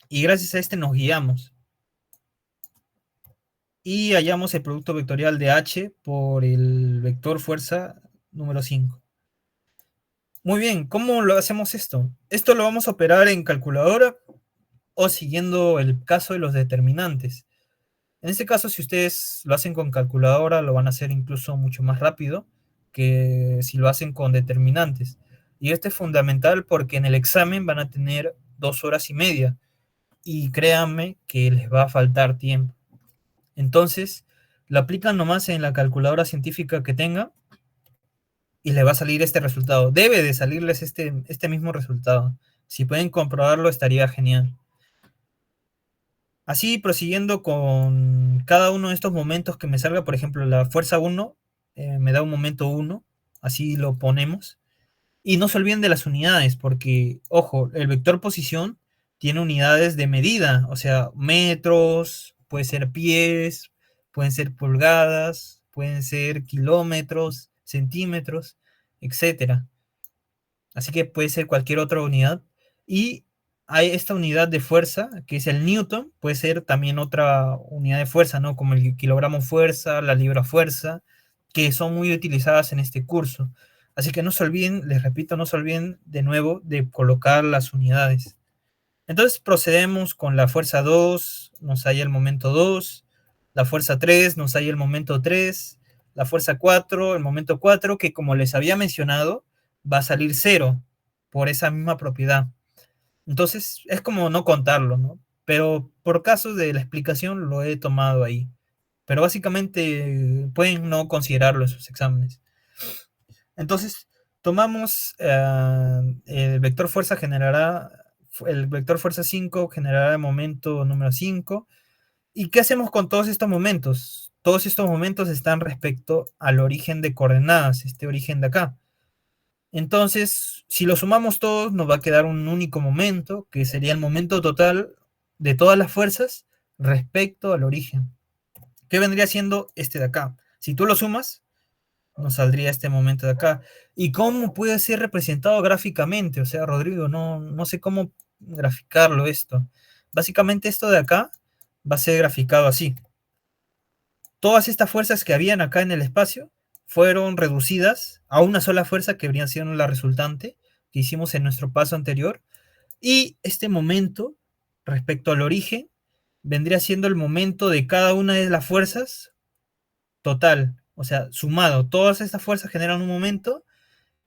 y gracias a este nos guiamos. Y hallamos el producto vectorial de H por el vector fuerza número 5. Muy bien, ¿cómo lo hacemos esto? Esto lo vamos a operar en calculadora o siguiendo el caso de los determinantes. En este caso, si ustedes lo hacen con calculadora, lo van a hacer incluso mucho más rápido que si lo hacen con determinantes. Y esto es fundamental porque en el examen van a tener 2 horas y media y créanme que les va a faltar tiempo. Entonces, lo aplican nomás en la calculadora científica que tengan y les va a salir este resultado. Debe de salirles este mismo resultado. Si pueden comprobarlo, estaría genial. Así, prosiguiendo con cada uno de estos momentos que me salga, por ejemplo, la fuerza 1 me da un momento 1, así lo ponemos. Y no se olviden de las unidades, porque, ojo, el vector posición tiene unidades de medida, o sea, metros, puede ser pies, pueden ser pulgadas, pueden ser kilómetros, centímetros, etcétera. Así que puede ser cualquier otra unidad. Y hay esta unidad de fuerza, que es el newton, puede ser también otra unidad de fuerza, ¿no? Como el kilogramo fuerza, la libra fuerza, que son muy utilizadas en este curso. Así que no se olviden, les repito, no se olviden de nuevo de colocar las unidades. Entonces procedemos con la fuerza 2, nos halla el momento 2, la fuerza 3, nos halla el momento 3, la fuerza 4, el momento 4, que como les había mencionado, va a salir 0 por esa misma propiedad. Entonces es como no contarlo, ¿no? Pero por caso de la explicación lo he tomado ahí. Pero básicamente pueden no considerarlo en sus exámenes. Entonces, tomamos el vector fuerza generará, el vector fuerza 5 generará el momento número 5. ¿Y qué hacemos con todos estos momentos? Todos estos momentos están respecto al origen de coordenadas, este origen de acá. Entonces, si lo sumamos todos, nos va a quedar un único momento, que sería el momento total de todas las fuerzas respecto al origen. ¿Qué vendría siendo este de acá? Si tú lo sumas, nos saldría este momento de acá. ¿Y cómo puede ser representado gráficamente? O sea, Rodrigo, no sé cómo graficarlo esto. Básicamente esto de acá va a ser graficado así. Todas estas fuerzas que habían acá en el espacio fueron reducidas a una sola fuerza que habría sido la resultante que hicimos en nuestro paso anterior. Y este momento, respecto al origen, vendría siendo el momento de cada una de las fuerzas total, o sea, sumado. Todas estas fuerzas generan un momento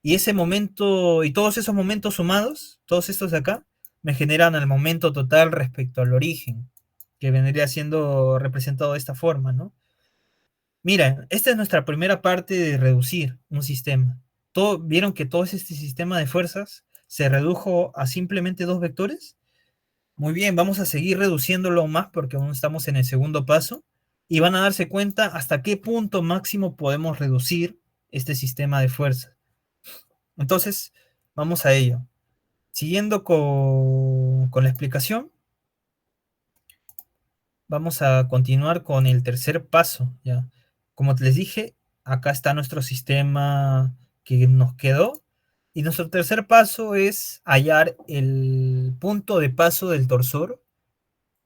y ese momento y todos esos momentos sumados, todos estos de acá, me generan el momento total respecto al origen, que vendría siendo representado de esta forma, ¿no? Mira, esta es nuestra primera parte de reducir un sistema. ¿Vieron que todo este sistema de fuerzas se redujo a simplemente dos vectores? Muy bien, vamos a seguir reduciéndolo más porque aún estamos en el segundo paso y van a darse cuenta hasta qué punto máximo podemos reducir este sistema de fuerzas. Entonces, vamos a ello. Siguiendo con la explicación, vamos a continuar con el tercer paso, ¿ya? Como les dije, acá está nuestro sistema que nos quedó. Y nuestro tercer paso es hallar el punto de paso del torsor.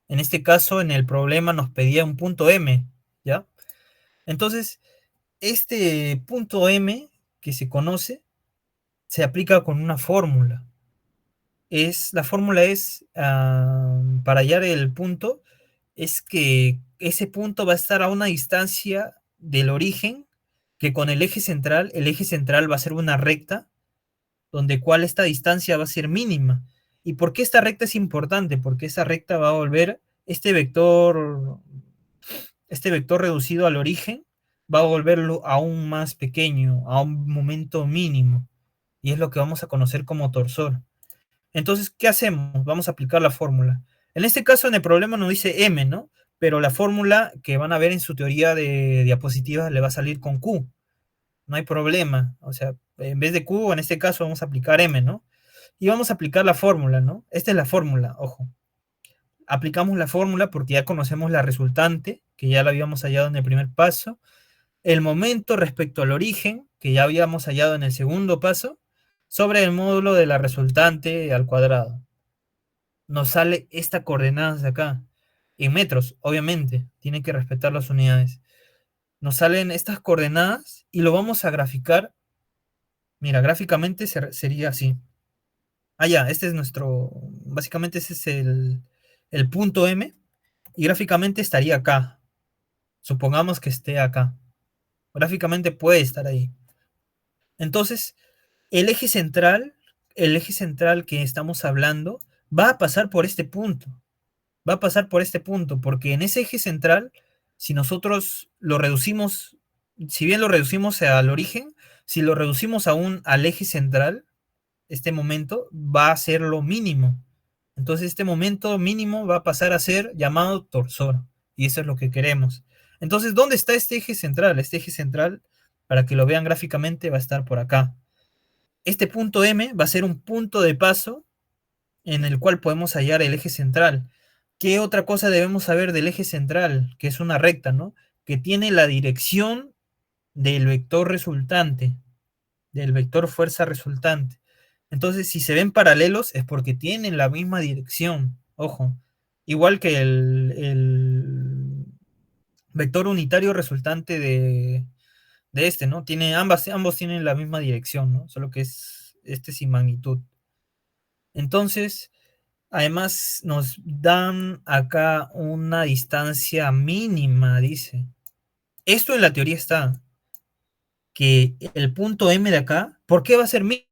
En este caso, en el problema nos pedía un punto M, ¿ya? Entonces, este punto M que se conoce se aplica con una fórmula. La fórmula es, para hallar el punto, es que ese punto va a estar a una distancia del origen, que con el eje central va a ser una recta, donde cual esta distancia va a ser mínima. ¿Y por qué esta recta es importante? Porque esa recta va a volver este vector reducido al origen, va a volverlo aún más pequeño, a un momento mínimo. Y es lo que vamos a conocer como torsor. Entonces, ¿qué hacemos? Vamos a aplicar la fórmula. En este caso, en el problema nos dice M, ¿no? Pero la fórmula que van a ver en su teoría de diapositivas le va a salir con Q. No hay problema. O sea, en vez de Q, en este caso vamos a aplicar M, ¿no? Y vamos a aplicar la fórmula, ¿no? Esta es la fórmula, ojo. Aplicamos la fórmula porque ya conocemos la resultante, que ya la habíamos hallado en el primer paso. El momento respecto al origen, que ya habíamos hallado en el segundo paso, sobre el módulo de la resultante al cuadrado. Nos sale esta coordenada de acá, en metros, obviamente, tienen que respetar las unidades. Nos salen estas coordenadas y lo vamos a graficar. Mira, gráficamente sería así. Ya, este es básicamente ese es el punto M y gráficamente estaría acá. Supongamos que esté acá. Gráficamente puede estar ahí. Entonces, el eje central, el eje central que estamos hablando, va a pasar por este punto. Va a pasar por este punto, porque en ese eje central, si nosotros lo reducimos, si bien lo reducimos al origen, si lo reducimos aún al eje central, este momento va a ser lo mínimo. Entonces este momento mínimo va a pasar a ser llamado torsor, y eso es lo que queremos. Entonces, ¿dónde está este eje central? Este eje central, para que lo vean gráficamente, va a estar por acá. Este punto M va a ser un punto de paso en el cual podemos hallar el eje central. ¿Qué otra cosa debemos saber del eje central? Que es una recta, ¿no? Que tiene la dirección del vector resultante, del vector fuerza resultante. Entonces, si se ven paralelos es porque tienen la misma dirección. Ojo. Igual que el vector unitario resultante de este, ¿no? Ambos tienen la misma dirección, ¿no? Solo que es este sin magnitud. Entonces, además, nos dan acá una distancia mínima, dice. Esto en la teoría está, que el punto M de acá, ¿por qué va a ser mínimo?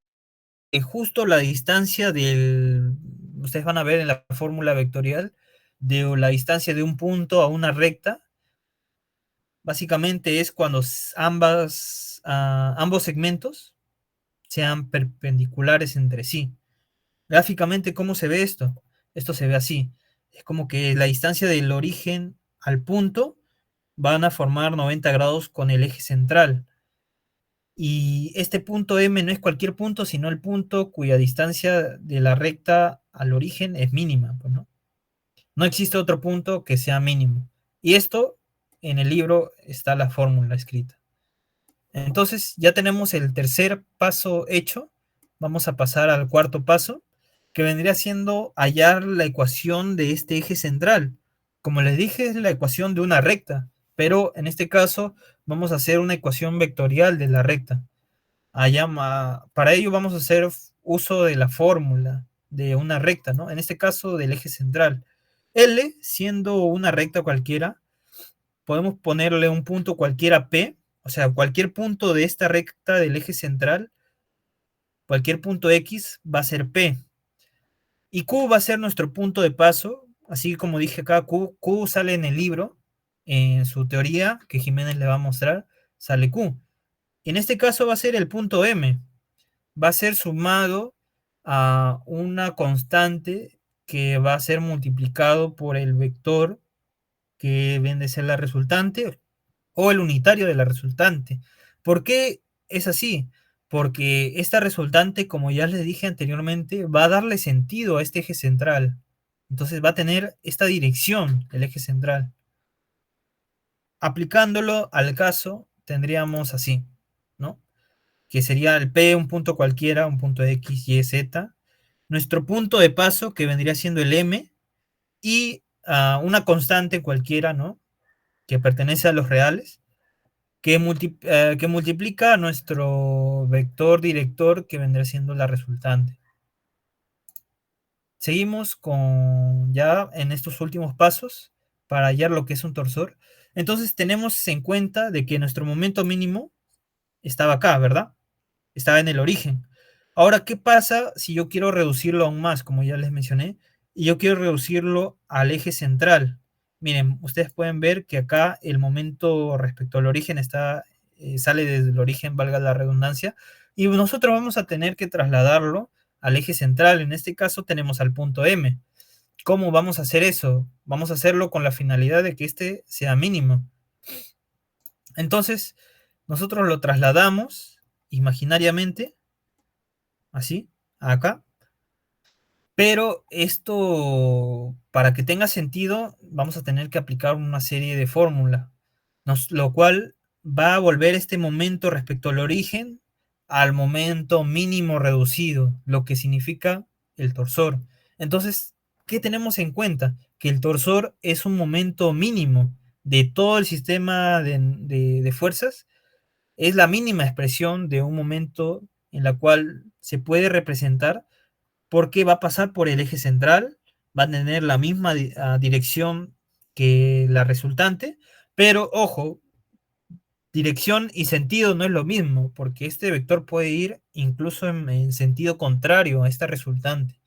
Justo la distancia ustedes van a ver en la fórmula vectorial, de la distancia de un punto a una recta, básicamente es cuando ambos segmentos sean perpendiculares entre sí. Gráficamente, ¿cómo se ve esto? Esto se ve así. Es como que la distancia del origen al punto van a formar 90 grados con el eje central. Y este punto M no es cualquier punto, sino el punto cuya distancia de la recta al origen es mínima, pues, ¿no? No existe otro punto que sea mínimo. Y esto, en el libro está la fórmula escrita. Entonces, ya tenemos el tercer paso hecho. Vamos a pasar al cuarto paso, que vendría siendo hallar la ecuación de este eje central. Como les dije, es la ecuación de una recta, pero en este caso vamos a hacer una ecuación vectorial de la recta. Para ello vamos a hacer uso de la fórmula de una recta, ¿no? En este caso del eje central. L, siendo una recta cualquiera, podemos ponerle un punto cualquiera P, o sea, cualquier punto de esta recta del eje central, cualquier punto X va a ser P. Y Q va a ser nuestro punto de paso, así como dije acá, Q sale en el libro, en su teoría, que Jiménez le va a mostrar, sale Q. En este caso va a ser el punto M, va a ser sumado a una constante que va a ser multiplicado por el vector que viene a ser la resultante o el unitario de la resultante. ¿Por qué es así? Porque esta resultante, como ya les dije anteriormente, va a darle sentido a este eje central. Entonces va a tener esta dirección, el eje central. Aplicándolo al caso, tendríamos así, ¿no? Que sería el P, un punto cualquiera, un punto X, Y, Z. Nuestro punto de paso, que vendría siendo el M, y una constante cualquiera, ¿no? Que pertenece a los reales, que multiplica a nuestro vector director, que vendría siendo la resultante. Seguimos con ya en estos últimos pasos para hallar lo que es un torsor. Entonces tenemos en cuenta de que nuestro momento mínimo estaba acá, ¿verdad? Estaba en el origen. Ahora, ¿qué pasa si yo quiero reducirlo aún más, como ya les mencioné, y yo quiero reducirlo al eje central? Miren, ustedes pueden ver que acá el momento respecto al origen sale desde el origen, valga la redundancia, y nosotros vamos a tener que trasladarlo al eje central. En este caso tenemos al punto M. ¿Cómo vamos a hacer eso? Vamos a hacerlo con la finalidad de que este sea mínimo. Entonces, nosotros lo trasladamos imaginariamente, así, acá. Pero esto, para que tenga sentido, vamos a tener que aplicar una serie de fórmulas, lo cual va a volver este momento respecto al origen al momento mínimo reducido, lo que significa el torsor. Entonces, ¿qué tenemos en cuenta? Que el torsor es un momento mínimo de todo el sistema de fuerzas, es la mínima expresión de un momento en la cual se puede representar porque va a pasar por el eje central, va a tener la misma dirección que la resultante, pero ojo, dirección y sentido no es lo mismo, porque este vector puede ir incluso en sentido contrario a esta resultante,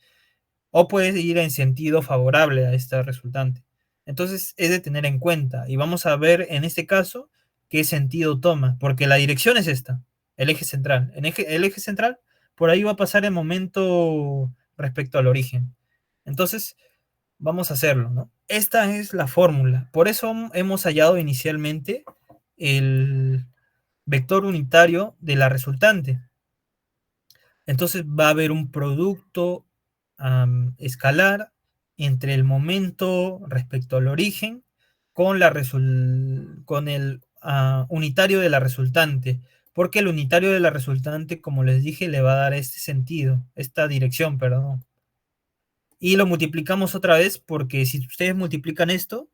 o puede ir en sentido favorable a esta resultante. Entonces es de tener en cuenta, y vamos a ver en este caso qué sentido toma, porque la dirección es esta, el eje central. El eje central, por ahí va a pasar el momento respecto al origen. Entonces, vamos a hacerlo, ¿no? Esta es la fórmula. Por eso hemos hallado inicialmente el vector unitario de la resultante. Entonces va a haber un producto escalar entre el momento respecto al origen con el unitario de la resultante, porque el unitario de la resultante, como les dije, le va a dar este sentido, esta dirección, perdón. Y lo multiplicamos otra vez porque si ustedes multiplican esto,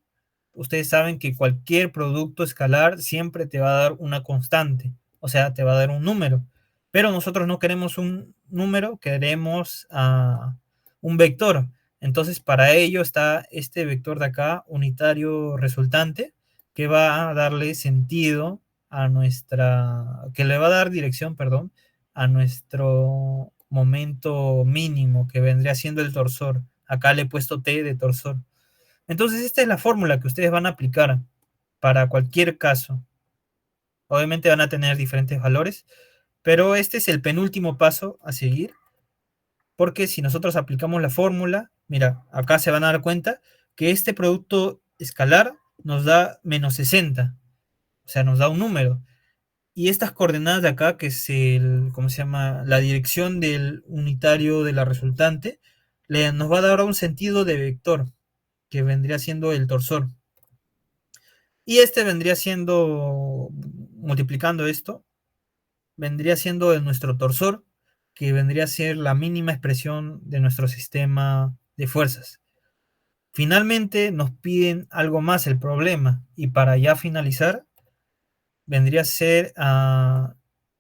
ustedes saben que cualquier producto escalar siempre te va a dar una constante, o sea, te va a dar un número. Pero nosotros no queremos un número, queremos un vector. Entonces, para ello está este vector de acá, unitario resultante, que va a darle sentido que le va a dar dirección, perdón, a nuestro momento mínimo, que vendría siendo el torsor. Acá le he puesto T de torsor. Entonces, esta es la fórmula que ustedes van a aplicar para cualquier caso. Obviamente van a tener diferentes valores, pero este es el penúltimo paso a seguir, porque si nosotros aplicamos la fórmula, mira, acá se van a dar cuenta que este producto escalar nos da menos 60, o sea, nos da un número. Y estas coordenadas de acá, que es ¿cómo se llama? La dirección del unitario de la resultante, nos va a dar un sentido de vector, que vendría siendo el torsor. Y este vendría siendo, multiplicando esto, vendría siendo de nuestro torsor, que vendría a ser la mínima expresión de nuestro sistema de fuerzas. Finalmente nos piden algo más el problema, y para ya finalizar, vendría a ser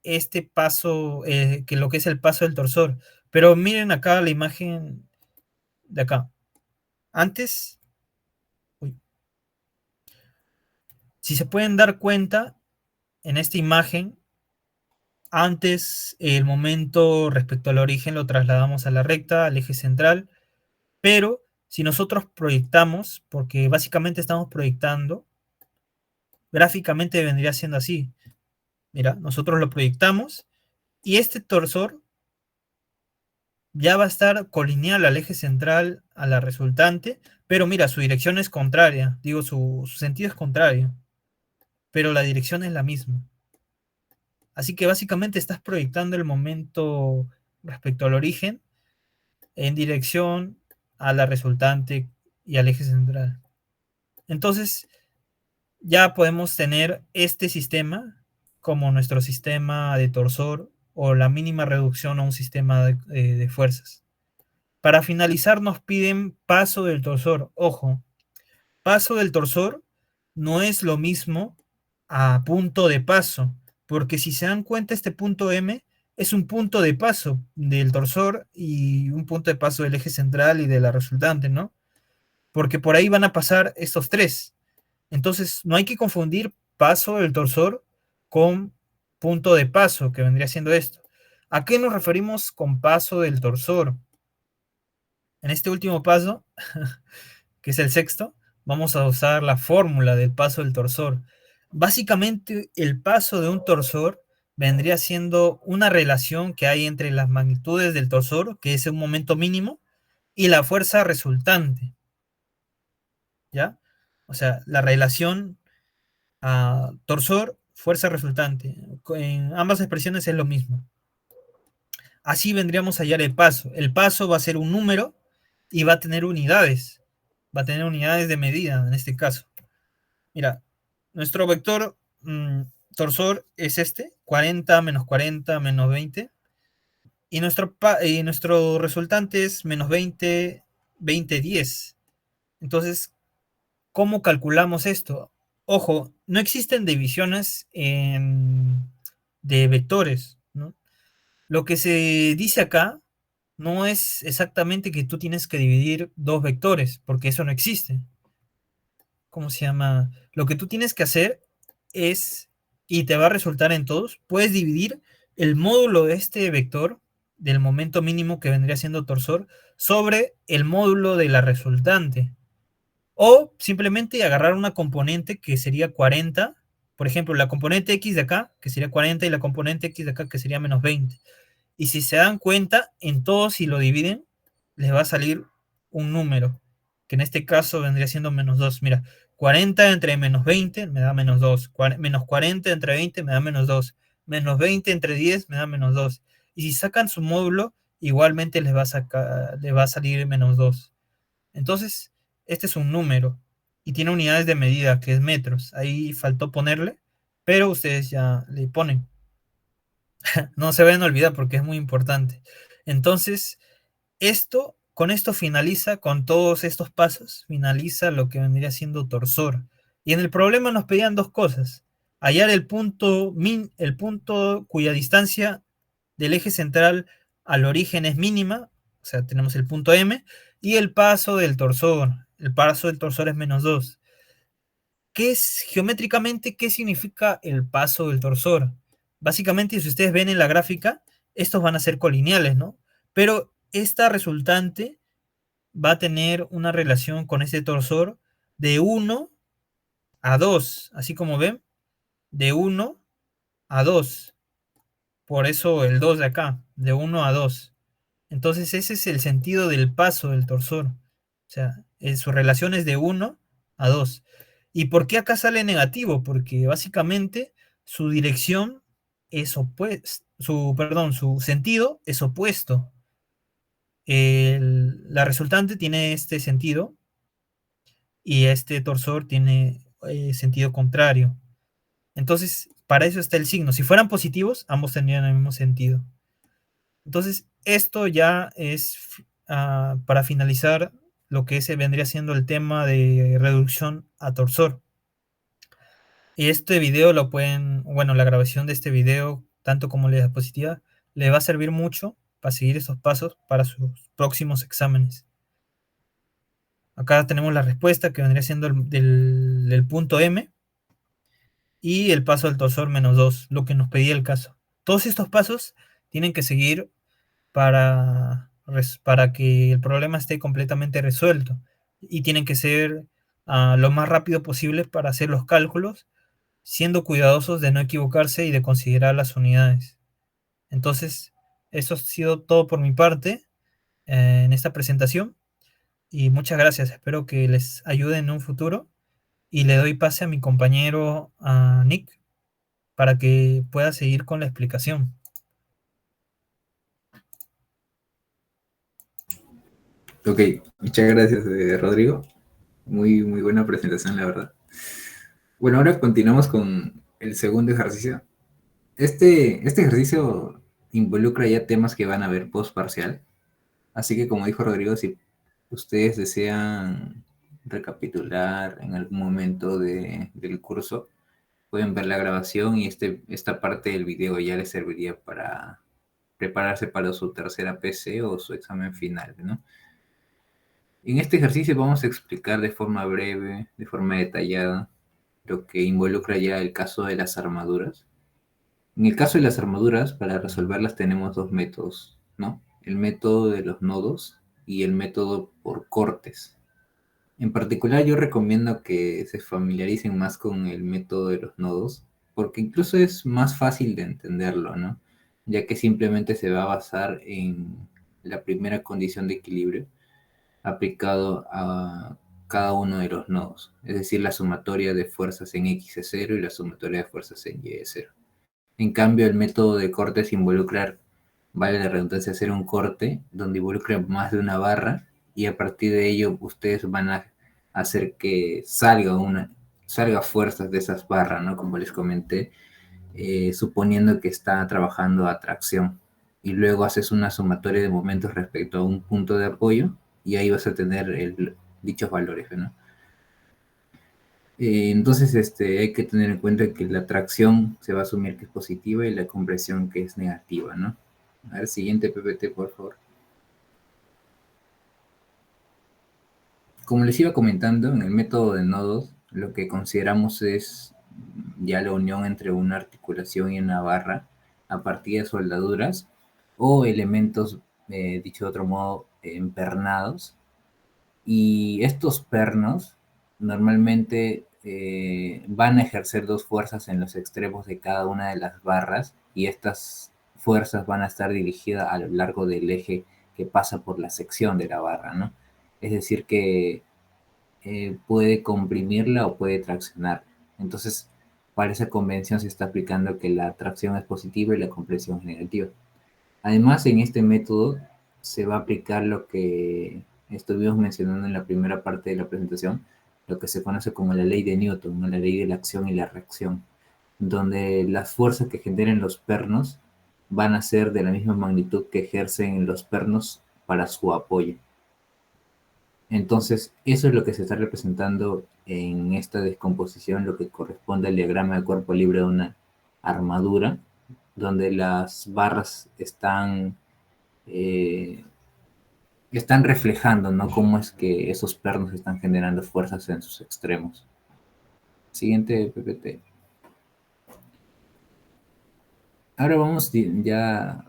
este paso, que lo que es el paso del torsor. Pero miren acá la imagen de acá. Antes, uy, si se pueden dar cuenta, en esta imagen, antes el momento respecto al origen lo trasladamos a la recta, al eje central, pero si nosotros proyectamos, porque básicamente estamos proyectando, gráficamente vendría siendo así. Mira, nosotros lo proyectamos y este torsor ya va a estar colineal al eje central, a la resultante, pero mira, su dirección es contraria, digo, su sentido es contrario, pero la dirección es la misma. Así que básicamente estás proyectando el momento respecto al origen en dirección a la resultante y al eje central. Entonces, ya podemos tener este sistema como nuestro sistema de torsor o la mínima reducción a un sistema de fuerzas. Para finalizar nos piden paso del torsor. Ojo, paso del torsor no es lo mismo a punto de paso, porque si se dan cuenta este punto M es un punto de paso del torsor y un punto de paso del eje central y de la resultante, ¿no? Porque por ahí van a pasar estos tres. Entonces no hay que confundir paso del torsor con punto de paso, que vendría siendo esto. ¿A qué nos referimos con paso del torsor? En este último paso, que es el sexto, vamos a usar la fórmula del paso del torsor. Básicamente, el paso de un torsor vendría siendo una relación que hay entre las magnitudes del torsor, que es un momento mínimo, y la fuerza resultante. ¿Ya? O sea, la relación torsor, fuerza resultante. En ambas expresiones es lo mismo. Así vendríamos a hallar el paso. El paso va a ser un número y va a tener unidades. Va a tener unidades de medida en este caso. Mira, nuestro vector torsor es este, 40 menos 40 menos 20. Y nuestro resultante es menos 20, 20, 10. Entonces, ¿cómo calculamos esto? Ojo, no existen divisiones de vectores, ¿no? Lo que se dice acá no es exactamente que tú tienes que dividir dos vectores, porque eso no existe. ¿Cómo se llama? Lo que tú tienes que hacer es, y te va a resultar en todos, puedes dividir el módulo de este vector, del momento mínimo que vendría siendo torsor, sobre el módulo de la resultante. O simplemente agarrar una componente que sería 40, por ejemplo, la componente x de acá, que sería 40, y la componente x de acá, que sería menos 20. Y si se dan cuenta, en todos si lo dividen, les va a salir un número, que en este caso vendría siendo menos 2. Mira, 40 entre menos 20 me da menos 2. Menos 40 entre 20 me da menos 2. Menos 20 entre 10 me da menos 2. Y si sacan su módulo, igualmente les va a salir menos 2. Entonces, este es un número y tiene unidades de medida, que es metros. Ahí faltó ponerle, pero ustedes ya le ponen. No se vayan a olvidar porque es muy importante. Entonces, con esto finaliza, con todos estos pasos, finaliza lo que vendría siendo torsor. Y en el problema nos pedían dos cosas: hallar el punto cuya distancia del eje central al origen es mínima, o sea, tenemos el punto M, y el paso del torsor. El paso del torsor es menos 2. ¿Qué es geométricamente? ¿Qué significa el paso del torsor? Básicamente, si ustedes ven en la gráfica, estos van a ser colineales, ¿no? Pero esta resultante va a tener una relación con este torsor de 1 a 2, así como ven, de 1 a 2. Por eso el 2 de acá, de 1 a 2. Entonces ese es el sentido del paso del torsor. O sea, su relación es de 1 a 2. ¿Y por qué acá sale negativo? Porque básicamente su dirección es opuesto, su sentido es opuesto. La resultante tiene este sentido y este torsor tiene sentido contrario. Entonces, para eso está el signo. Si fueran positivos, ambos tendrían el mismo sentido. Entonces, esto ya es para finalizar lo que vendría siendo el tema de reducción a torsor. Y este video bueno, la grabación de este video, tanto como la diapositiva, le va a servir mucho para seguir esos pasos para sus próximos exámenes. Acá tenemos la respuesta que vendría siendo del punto M y el paso del torsor menos 2, lo que nos pedía el caso. Todos estos pasos tienen que seguir para que el problema esté completamente resuelto y tienen que ser lo más rápido posible para hacer los cálculos siendo cuidadosos de no equivocarse y de considerar las unidades. Entonces, eso ha sido todo por mi parte en esta presentación y muchas gracias. Espero que les ayude en un futuro y le doy pase a mi compañero, a Nick, para que pueda seguir con la explicación. Ok, muchas gracias, Rodrigo. Muy buena presentación, la verdad. Bueno, ahora continuamos con el segundo ejercicio. Este ejercicio involucra ya temas que van a ver post parcial. Así que, como dijo Rodrigo, si ustedes desean recapitular en algún momento del curso, pueden ver la grabación y esta parte del video ya les serviría para prepararse para su tercera PC o su examen final, ¿no? En este ejercicio vamos a explicar de forma breve, de forma detallada, lo que involucra ya el caso de las armaduras. En el caso de las armaduras, para resolverlas tenemos dos métodos, ¿no? El método de los nodos y el método por cortes. En particular, yo recomiendo que se familiaricen más con el método de los nodos, porque incluso es más fácil de entenderlo, ¿no? Ya que simplemente se va a basar en la primera condición de equilibrio aplicado a cada uno de los nodos, es decir, la sumatoria de fuerzas en X es 0 y la sumatoria de fuerzas en Y es 0. En cambio, el método de cortes involucra, vale la redundancia, hacer un corte donde involucra más de una barra y a partir de ello ustedes van a hacer que salga fuerzas de esas barras, ¿no? Como les comenté, suponiendo que está trabajando a tracción. Y luego haces una sumatoria de momentos respecto a un punto de apoyo y ahí vas a tener dichos valores, ¿no? Entonces, hay que tener en cuenta que la tracción se va a asumir que es positiva y la compresión que es negativa, ¿no? A ver, siguiente PPT, por favor. Como les iba comentando, en el método de nodos, lo que consideramos es ya la unión entre una articulación y una barra a partir de soldaduras o elementos, dicho de otro modo, empernados. Y estos pernos normalmente van a ejercer dos fuerzas en los extremos de cada una de las barras y estas fuerzas van a estar dirigidas a lo largo del eje que pasa por la sección de la barra, ¿no? Es decir, que puede comprimirla o puede traccionar. Entonces, para esa convención se está aplicando que la tracción es positiva y la compresión es negativa. Además, en este método se va a aplicar lo que estuvimos mencionando en la primera parte de la presentación, lo que se conoce como la ley de Newton, ¿no? La ley de la acción y la reacción, donde las fuerzas que generen los pernos van a ser de la misma magnitud que ejercen los pernos para su apoyo. Entonces, eso es lo que se está representando en esta descomposición, lo que corresponde al diagrama de cuerpo libre de una armadura, donde las barras eh, están reflejando, ¿no? Cómo es que esos pernos están generando fuerzas en sus extremos. Siguiente PPT. Ahora vamos ya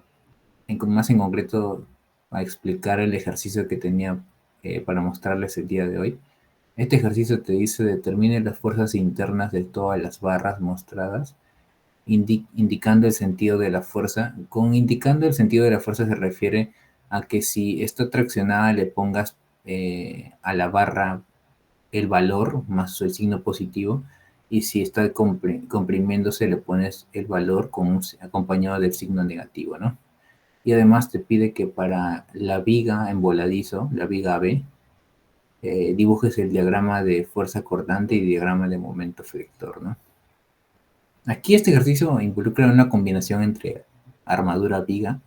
más en concreto a explicar el ejercicio que tenía para mostrarles el día de hoy. Este ejercicio te dice determine las fuerzas internas de todas las barras mostradas, indicando el sentido de la fuerza. Con indicando el sentido de la fuerza se refiere a que si está traccionada le pongas a la barra el valor más el signo positivo y si está comprimiéndose le pones el valor acompañado del signo negativo, ¿no? Y además te pide que para la viga en voladizo, la viga B, dibujes el diagrama de fuerza cortante y diagrama de momento flector, ¿no? Aquí este ejercicio involucra una combinación entre armadura-viga,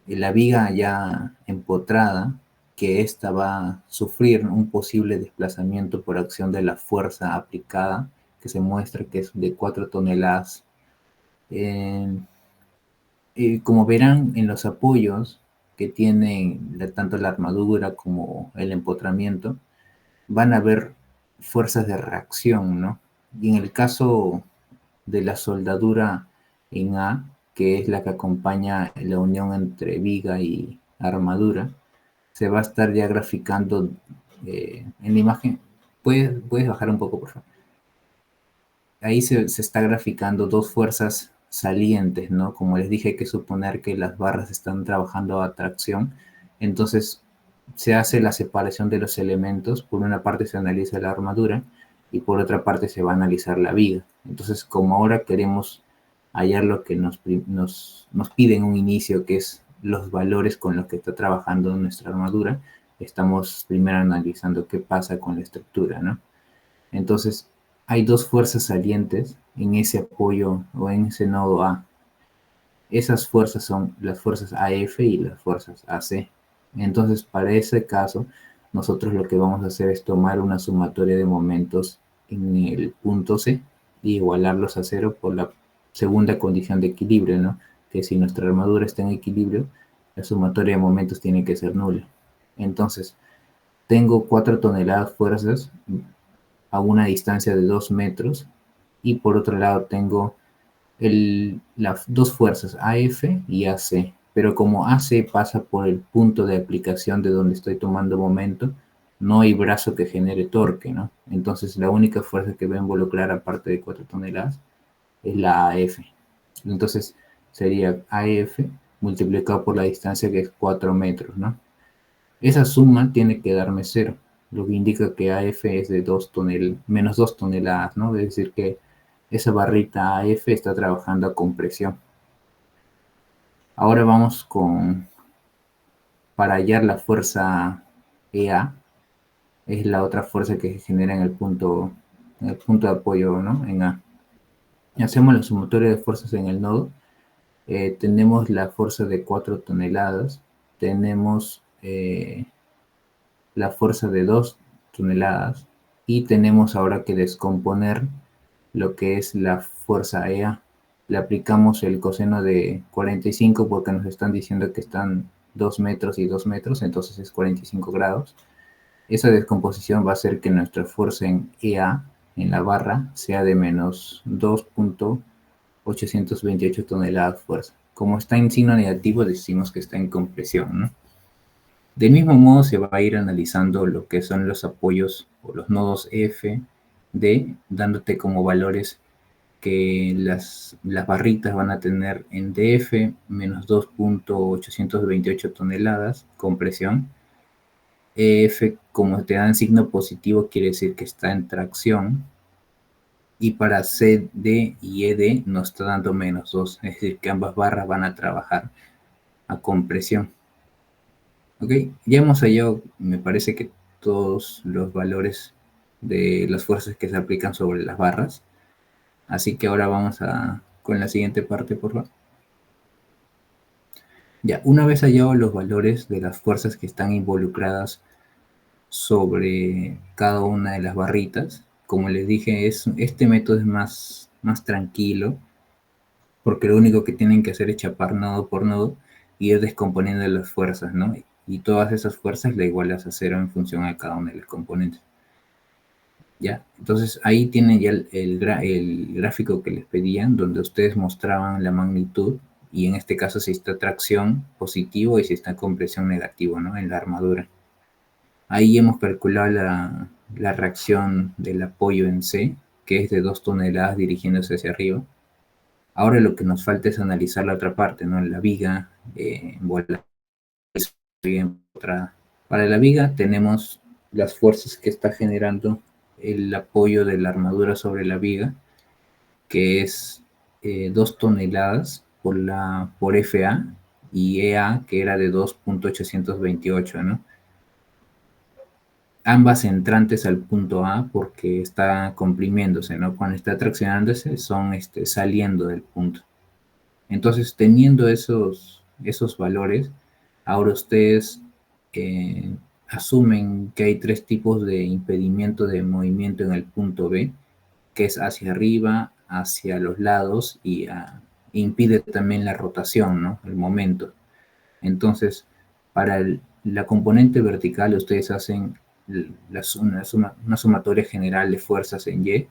y la viga ya empotrada, que ésta va a sufrir un posible desplazamiento por acción de la fuerza aplicada, que se muestra que es de 4 toneladas. Como verán en los apoyos que tienen tanto la armadura como el empotramiento, van a haber fuerzas de reacción, ¿no? Y en el caso de la soldadura en A, que es la que acompaña la unión entre viga y armadura, se va a estar ya graficando en la imagen. ¿Puedes bajar un poco, por favor? ahí se está graficando dos fuerzas salientes, ¿no? Como les dije, hay que suponer que las barras están trabajando a tracción, entonces se hace la separación de los elementos. Por una parte se analiza la armadura y por otra parte se va a analizar la viga. Entonces, como ahora queremos hallar lo que nos pide en un inicio, que es los valores con los que está trabajando nuestra armadura, estamos primero analizando qué pasa con la estructura, ¿no? Entonces, hay dos fuerzas salientes en ese apoyo o en ese nodo A. Esas fuerzas son las fuerzas AF y las fuerzas AC. Entonces, para ese caso, nosotros lo que vamos a hacer es tomar una sumatoria de momentos en el punto C y igualarlos a cero por la segunda condición de equilibrio, ¿no? Que si nuestra armadura está en equilibrio, la sumatoria de momentos tiene que ser nula. Entonces, tengo 4 toneladas fuerzas a una distancia de 2 metros y por otro lado tengo las dos fuerzas AF y AC, pero como AC pasa por el punto de aplicación de donde estoy tomando momento, no hay brazo que genere torque, ¿no? Entonces la única fuerza que va a involucrar aparte de 4 toneladas es la AF. Entonces sería AF multiplicado por la distancia, que es 4 metros, ¿no? Esa suma tiene que darme cero, lo que indica que AF es de menos 2 toneladas, ¿no? Es decir, que esa barrita AF está trabajando a compresión. Ahora vamos para hallar la fuerza EA, es la otra fuerza que se genera en el punto de apoyo, ¿no? En A. Hacemos la sumatoria de fuerzas en el nodo. Tenemos la fuerza de 4 toneladas, tenemos la fuerza de 2 toneladas y tenemos ahora que descomponer lo que es la fuerza EA. Le aplicamos el coseno de 45 porque nos están diciendo que están 2 metros y 2 metros, entonces es 45 grados. Esa descomposición va a hacer que nuestra fuerza en EA, en la barra, sea de menos 2.828 toneladas fuerza. Como está en signo negativo, decimos que está en compresión, ¿no? Del mismo modo se va a ir analizando lo que son los apoyos o los nodos F, D, dándote como valores que las barritas van a tener en DF menos 2.828 toneladas compresión. EF, como te dan signo positivo, quiere decir que está en tracción. Y para CD y ED nos está dando menos 2, es decir, que ambas barras van a trabajar a compresión. Ok, ya hemos hallado, me parece que todos los valores de las fuerzas que se aplican sobre las barras. Así que ahora vamos con la siguiente parte, por favor. Ya, una vez hallados los valores de las fuerzas que están involucradas sobre cada una de las barritas, como les dije, este método es más tranquilo, porque lo único que tienen que hacer es chapar nodo por nodo y ir descomponiendo las fuerzas, ¿no? Y todas esas fuerzas le igualas a cero en función a cada una de las componentes. ¿Ya? Entonces ahí tienen ya el gráfico que les pedían, donde ustedes mostraban la magnitud, y en este caso si está tracción positivo y si está compresión negativo, ¿no? En la armadura. Ahí hemos calculado la reacción del apoyo en C, que es de 2 toneladas dirigiéndose hacia arriba. Ahora lo que nos falta es analizar la otra parte, ¿no? La viga, para la viga tenemos las fuerzas que está generando el apoyo de la armadura sobre la viga, que es 2 toneladas por FA, y EA, que era de 2.828, ¿no? Ambas entrantes al punto A porque está comprimiéndose, ¿no? Cuando está traccionándose son saliendo del punto. Entonces, teniendo esos valores, ahora ustedes asumen que hay 3 tipos de impedimento de movimiento en el punto B, que es hacia arriba, hacia los lados y impide también la rotación, ¿no? El momento. Entonces, para la componente vertical ustedes hacen una sumatoria general de fuerzas en Y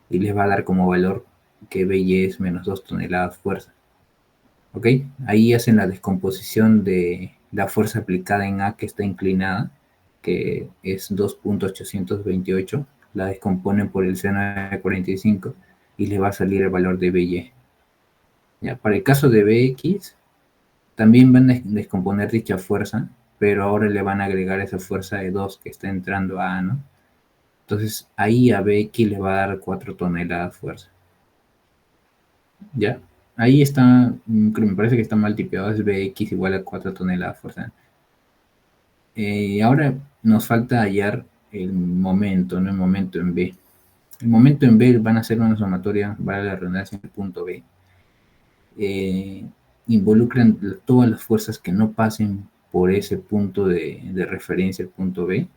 y les va a dar como valor que BY es menos 2 toneladas fuerza. ¿Ok? Ahí hacen la descomposición de la fuerza aplicada en A, que está inclinada, que es 2.828, la descomponen por el seno de 45 y le va a salir el valor de By. Ya, para el caso de Bx, también van a descomponer dicha fuerza, pero ahora le van a agregar esa fuerza de 2 que está entrando a A, ¿no? Entonces ahí a Bx le va a dar 4 toneladas fuerza. ¿Ya? Ahí está, me parece que está mal tipeado, es Bx igual a 4 toneladas fuerza. Ahora nos falta hallar el momento, no el momento en B. El momento en B van a ser una sumatoria, vale la redundancia, en el punto B. Involucran todas las fuerzas que no pasen por ese punto de referencia, el punto B.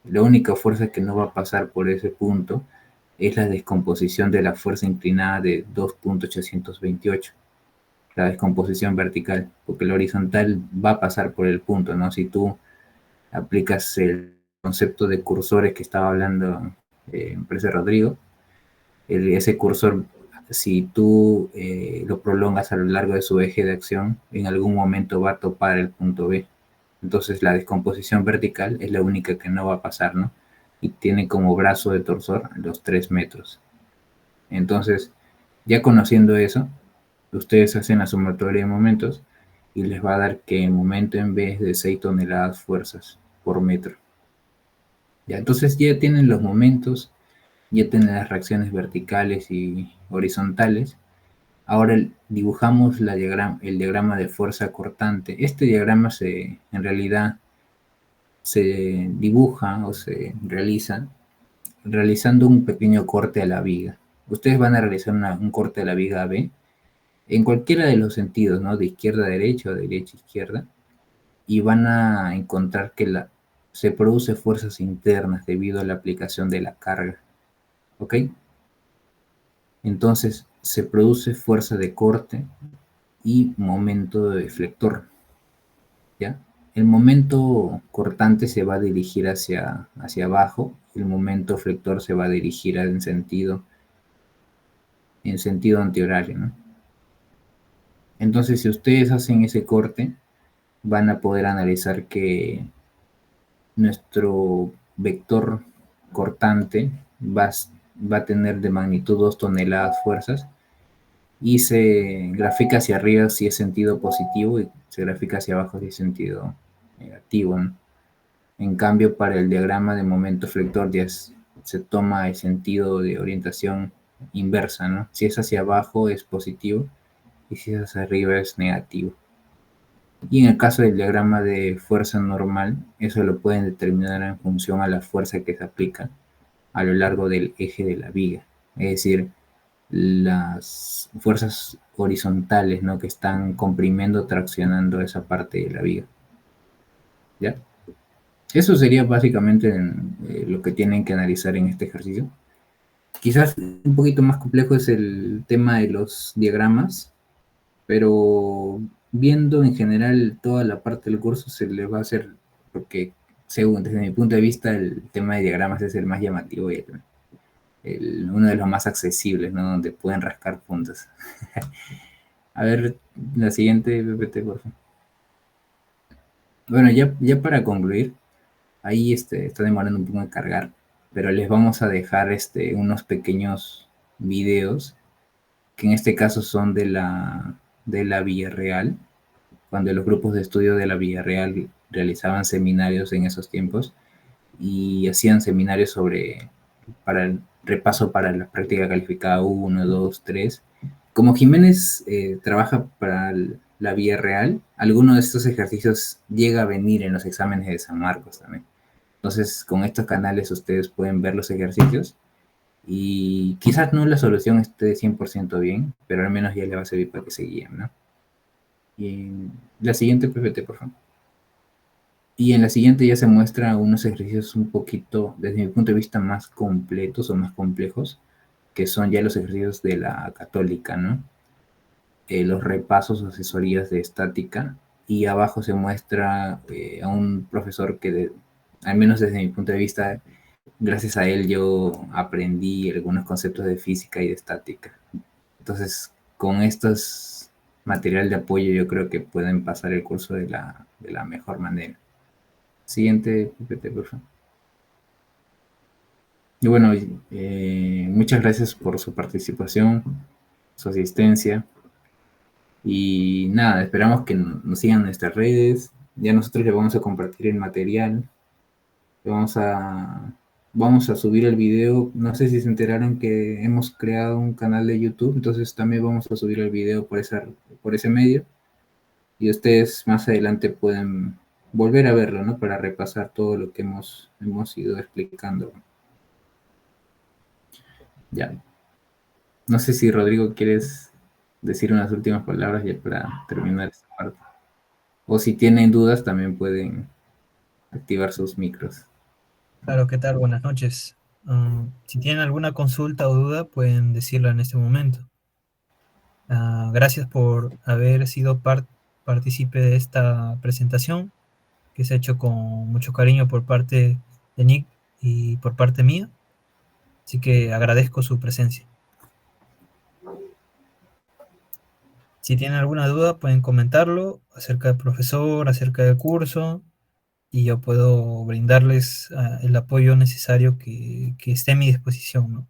La única fuerza que no va a pasar por ese punto es la descomposición de la fuerza inclinada de 2.828, la descomposición vertical, porque la horizontal va a pasar por el punto, ¿no? Si tú aplicas el concepto de cursores que estaba hablando me parece Rodrigo, ese cursor, si tú lo prolongas a lo largo de su eje de acción, en algún momento va a topar el punto B. Entonces la descomposición vertical es la única que no va a pasar, ¿no? Y tiene como brazo de torsor los 3 metros. Entonces, ya conociendo eso, ustedes hacen la sumatoria de momentos y les va a dar que el momento en vez de 6 toneladas fuerzas por metro. Ya, entonces ya tienen los momentos, ya tienen las reacciones verticales y horizontales. Ahora dibujamos el diagrama de fuerza cortante. Este diagrama en realidad se dibuja o se realiza realizando un pequeño corte a la viga. Ustedes van a realizar un corte a la viga B en cualquiera de los sentidos, ¿no? De izquierda a derecha o de derecha a izquierda, y van a encontrar que se produce fuerzas internas debido a la aplicación de la carga, ¿ok? Entonces se produce fuerza de corte y momento de deflector, ¿ya? El momento cortante se va a dirigir hacia abajo, el momento flector se va a dirigir en sentido antihorario, ¿no? Entonces, si ustedes hacen ese corte, van a poder analizar que nuestro vector cortante va a tener de magnitud 2 toneladas fuerzas y se grafica hacia arriba si es sentido positivo y se grafica hacia abajo si es sentido negativo, ¿no? En cambio, para el diagrama de momento flector ya se toma el sentido de orientación inversa, ¿no? Si es hacia abajo es positivo y si es hacia arriba es negativo. Y en el caso del diagrama de fuerza normal, eso lo pueden determinar en función a la fuerza que se aplica a lo largo del eje de la viga. Es decir, las fuerzas horizontales, ¿no? Que están comprimiendo, traccionando esa parte de la viga. ¿Ya? Eso sería básicamente lo que tienen que analizar en este ejercicio. Quizás un poquito más complejo es el tema de los diagramas, pero viendo en general toda la parte del curso se le va a hacer, porque según desde mi punto de vista el tema de diagramas es el más llamativo y uno de los más accesibles, ¿no? Donde pueden rascar puntos. A ver, la siguiente, PPT, por favor. Bueno, ya para concluir, ahí está demorando un poco en cargar, pero les vamos a dejar unos pequeños videos que en este caso son de la Villarreal, cuando los grupos de estudio de la Villarreal realizaban seminarios en esos tiempos y hacían seminarios para el repaso para la práctica calificada 1, 2, 3. Como Jiménez trabaja para la Villarreal, alguno de estos ejercicios llega a venir en los exámenes de San Marcos también. Entonces, con estos canales ustedes pueden ver los ejercicios y quizás no la solución esté 100% bien, pero al menos ya le va a servir para que se guíen, ¿no? Y la siguiente PPT, por favor. Y en la siguiente ya se muestra unos ejercicios un poquito, desde mi punto de vista, más completos o más complejos, que son ya los ejercicios de la católica, ¿no? Los repasos o asesorías de estática. Y abajo se muestra a un profesor que, al menos desde mi punto de vista, gracias a él yo aprendí algunos conceptos de física y de estática. Entonces, con estos material de apoyo yo creo que pueden pasar el curso de la mejor manera. Siguiente PPT, por favor. Y bueno, muchas gracias por su participación, su asistencia. Y nada, esperamos que nos sigan en nuestras redes. Ya nosotros les vamos a compartir el material. Vamos a, vamos a subir el video. No sé si se enteraron que hemos creado un canal de YouTube, entonces también vamos a subir el video por ese medio. Y ustedes más adelante pueden volver a verlo, ¿no? Para repasar todo lo que hemos ido explicando. Ya. No sé si Rodrigo quieres decir unas últimas palabras ya para terminar esta parte. O si tienen dudas también pueden activar sus micros. Claro, ¿qué tal? Buenas noches. Si tienen alguna consulta o duda, pueden decirla en este momento. Gracias por haber sido partícipe de esta presentación que se ha hecho con mucho cariño por parte de Nick y por parte mía. Así que agradezco su presencia. Si tienen alguna duda, pueden comentarlo acerca del profesor, acerca del curso, y yo puedo brindarles el apoyo necesario que esté a mi disposición, ¿no?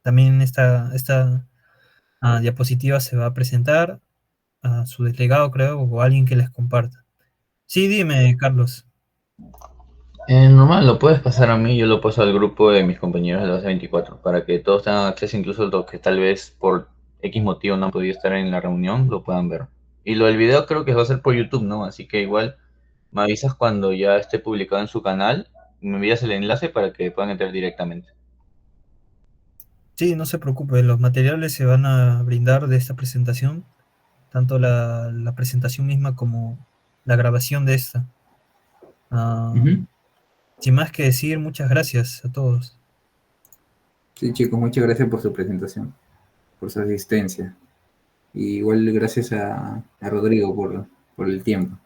También esta diapositiva se va a presentar a su delegado, creo, o a alguien que les comparta. Sí, dime, Carlos. Normal, lo puedes pasar a mí, yo lo paso al grupo de mis compañeros de la base 24 para que todos tengan acceso, incluso los que tal vez por X motivo no han podido estar en la reunión, lo puedan ver. Y lo del video creo que va a ser por YouTube, ¿no? Así que igual me avisas cuando ya esté publicado en su canal, me envías el enlace para que puedan entrar directamente. Sí, no se preocupe, los materiales se van a brindar de esta presentación, tanto la presentación misma como la grabación de esta. Ah, Ujú. Sin más que decir, muchas gracias a todos. Sí, chicos, muchas gracias por su presentación, por su asistencia. Y igual gracias a Rodrigo por el tiempo.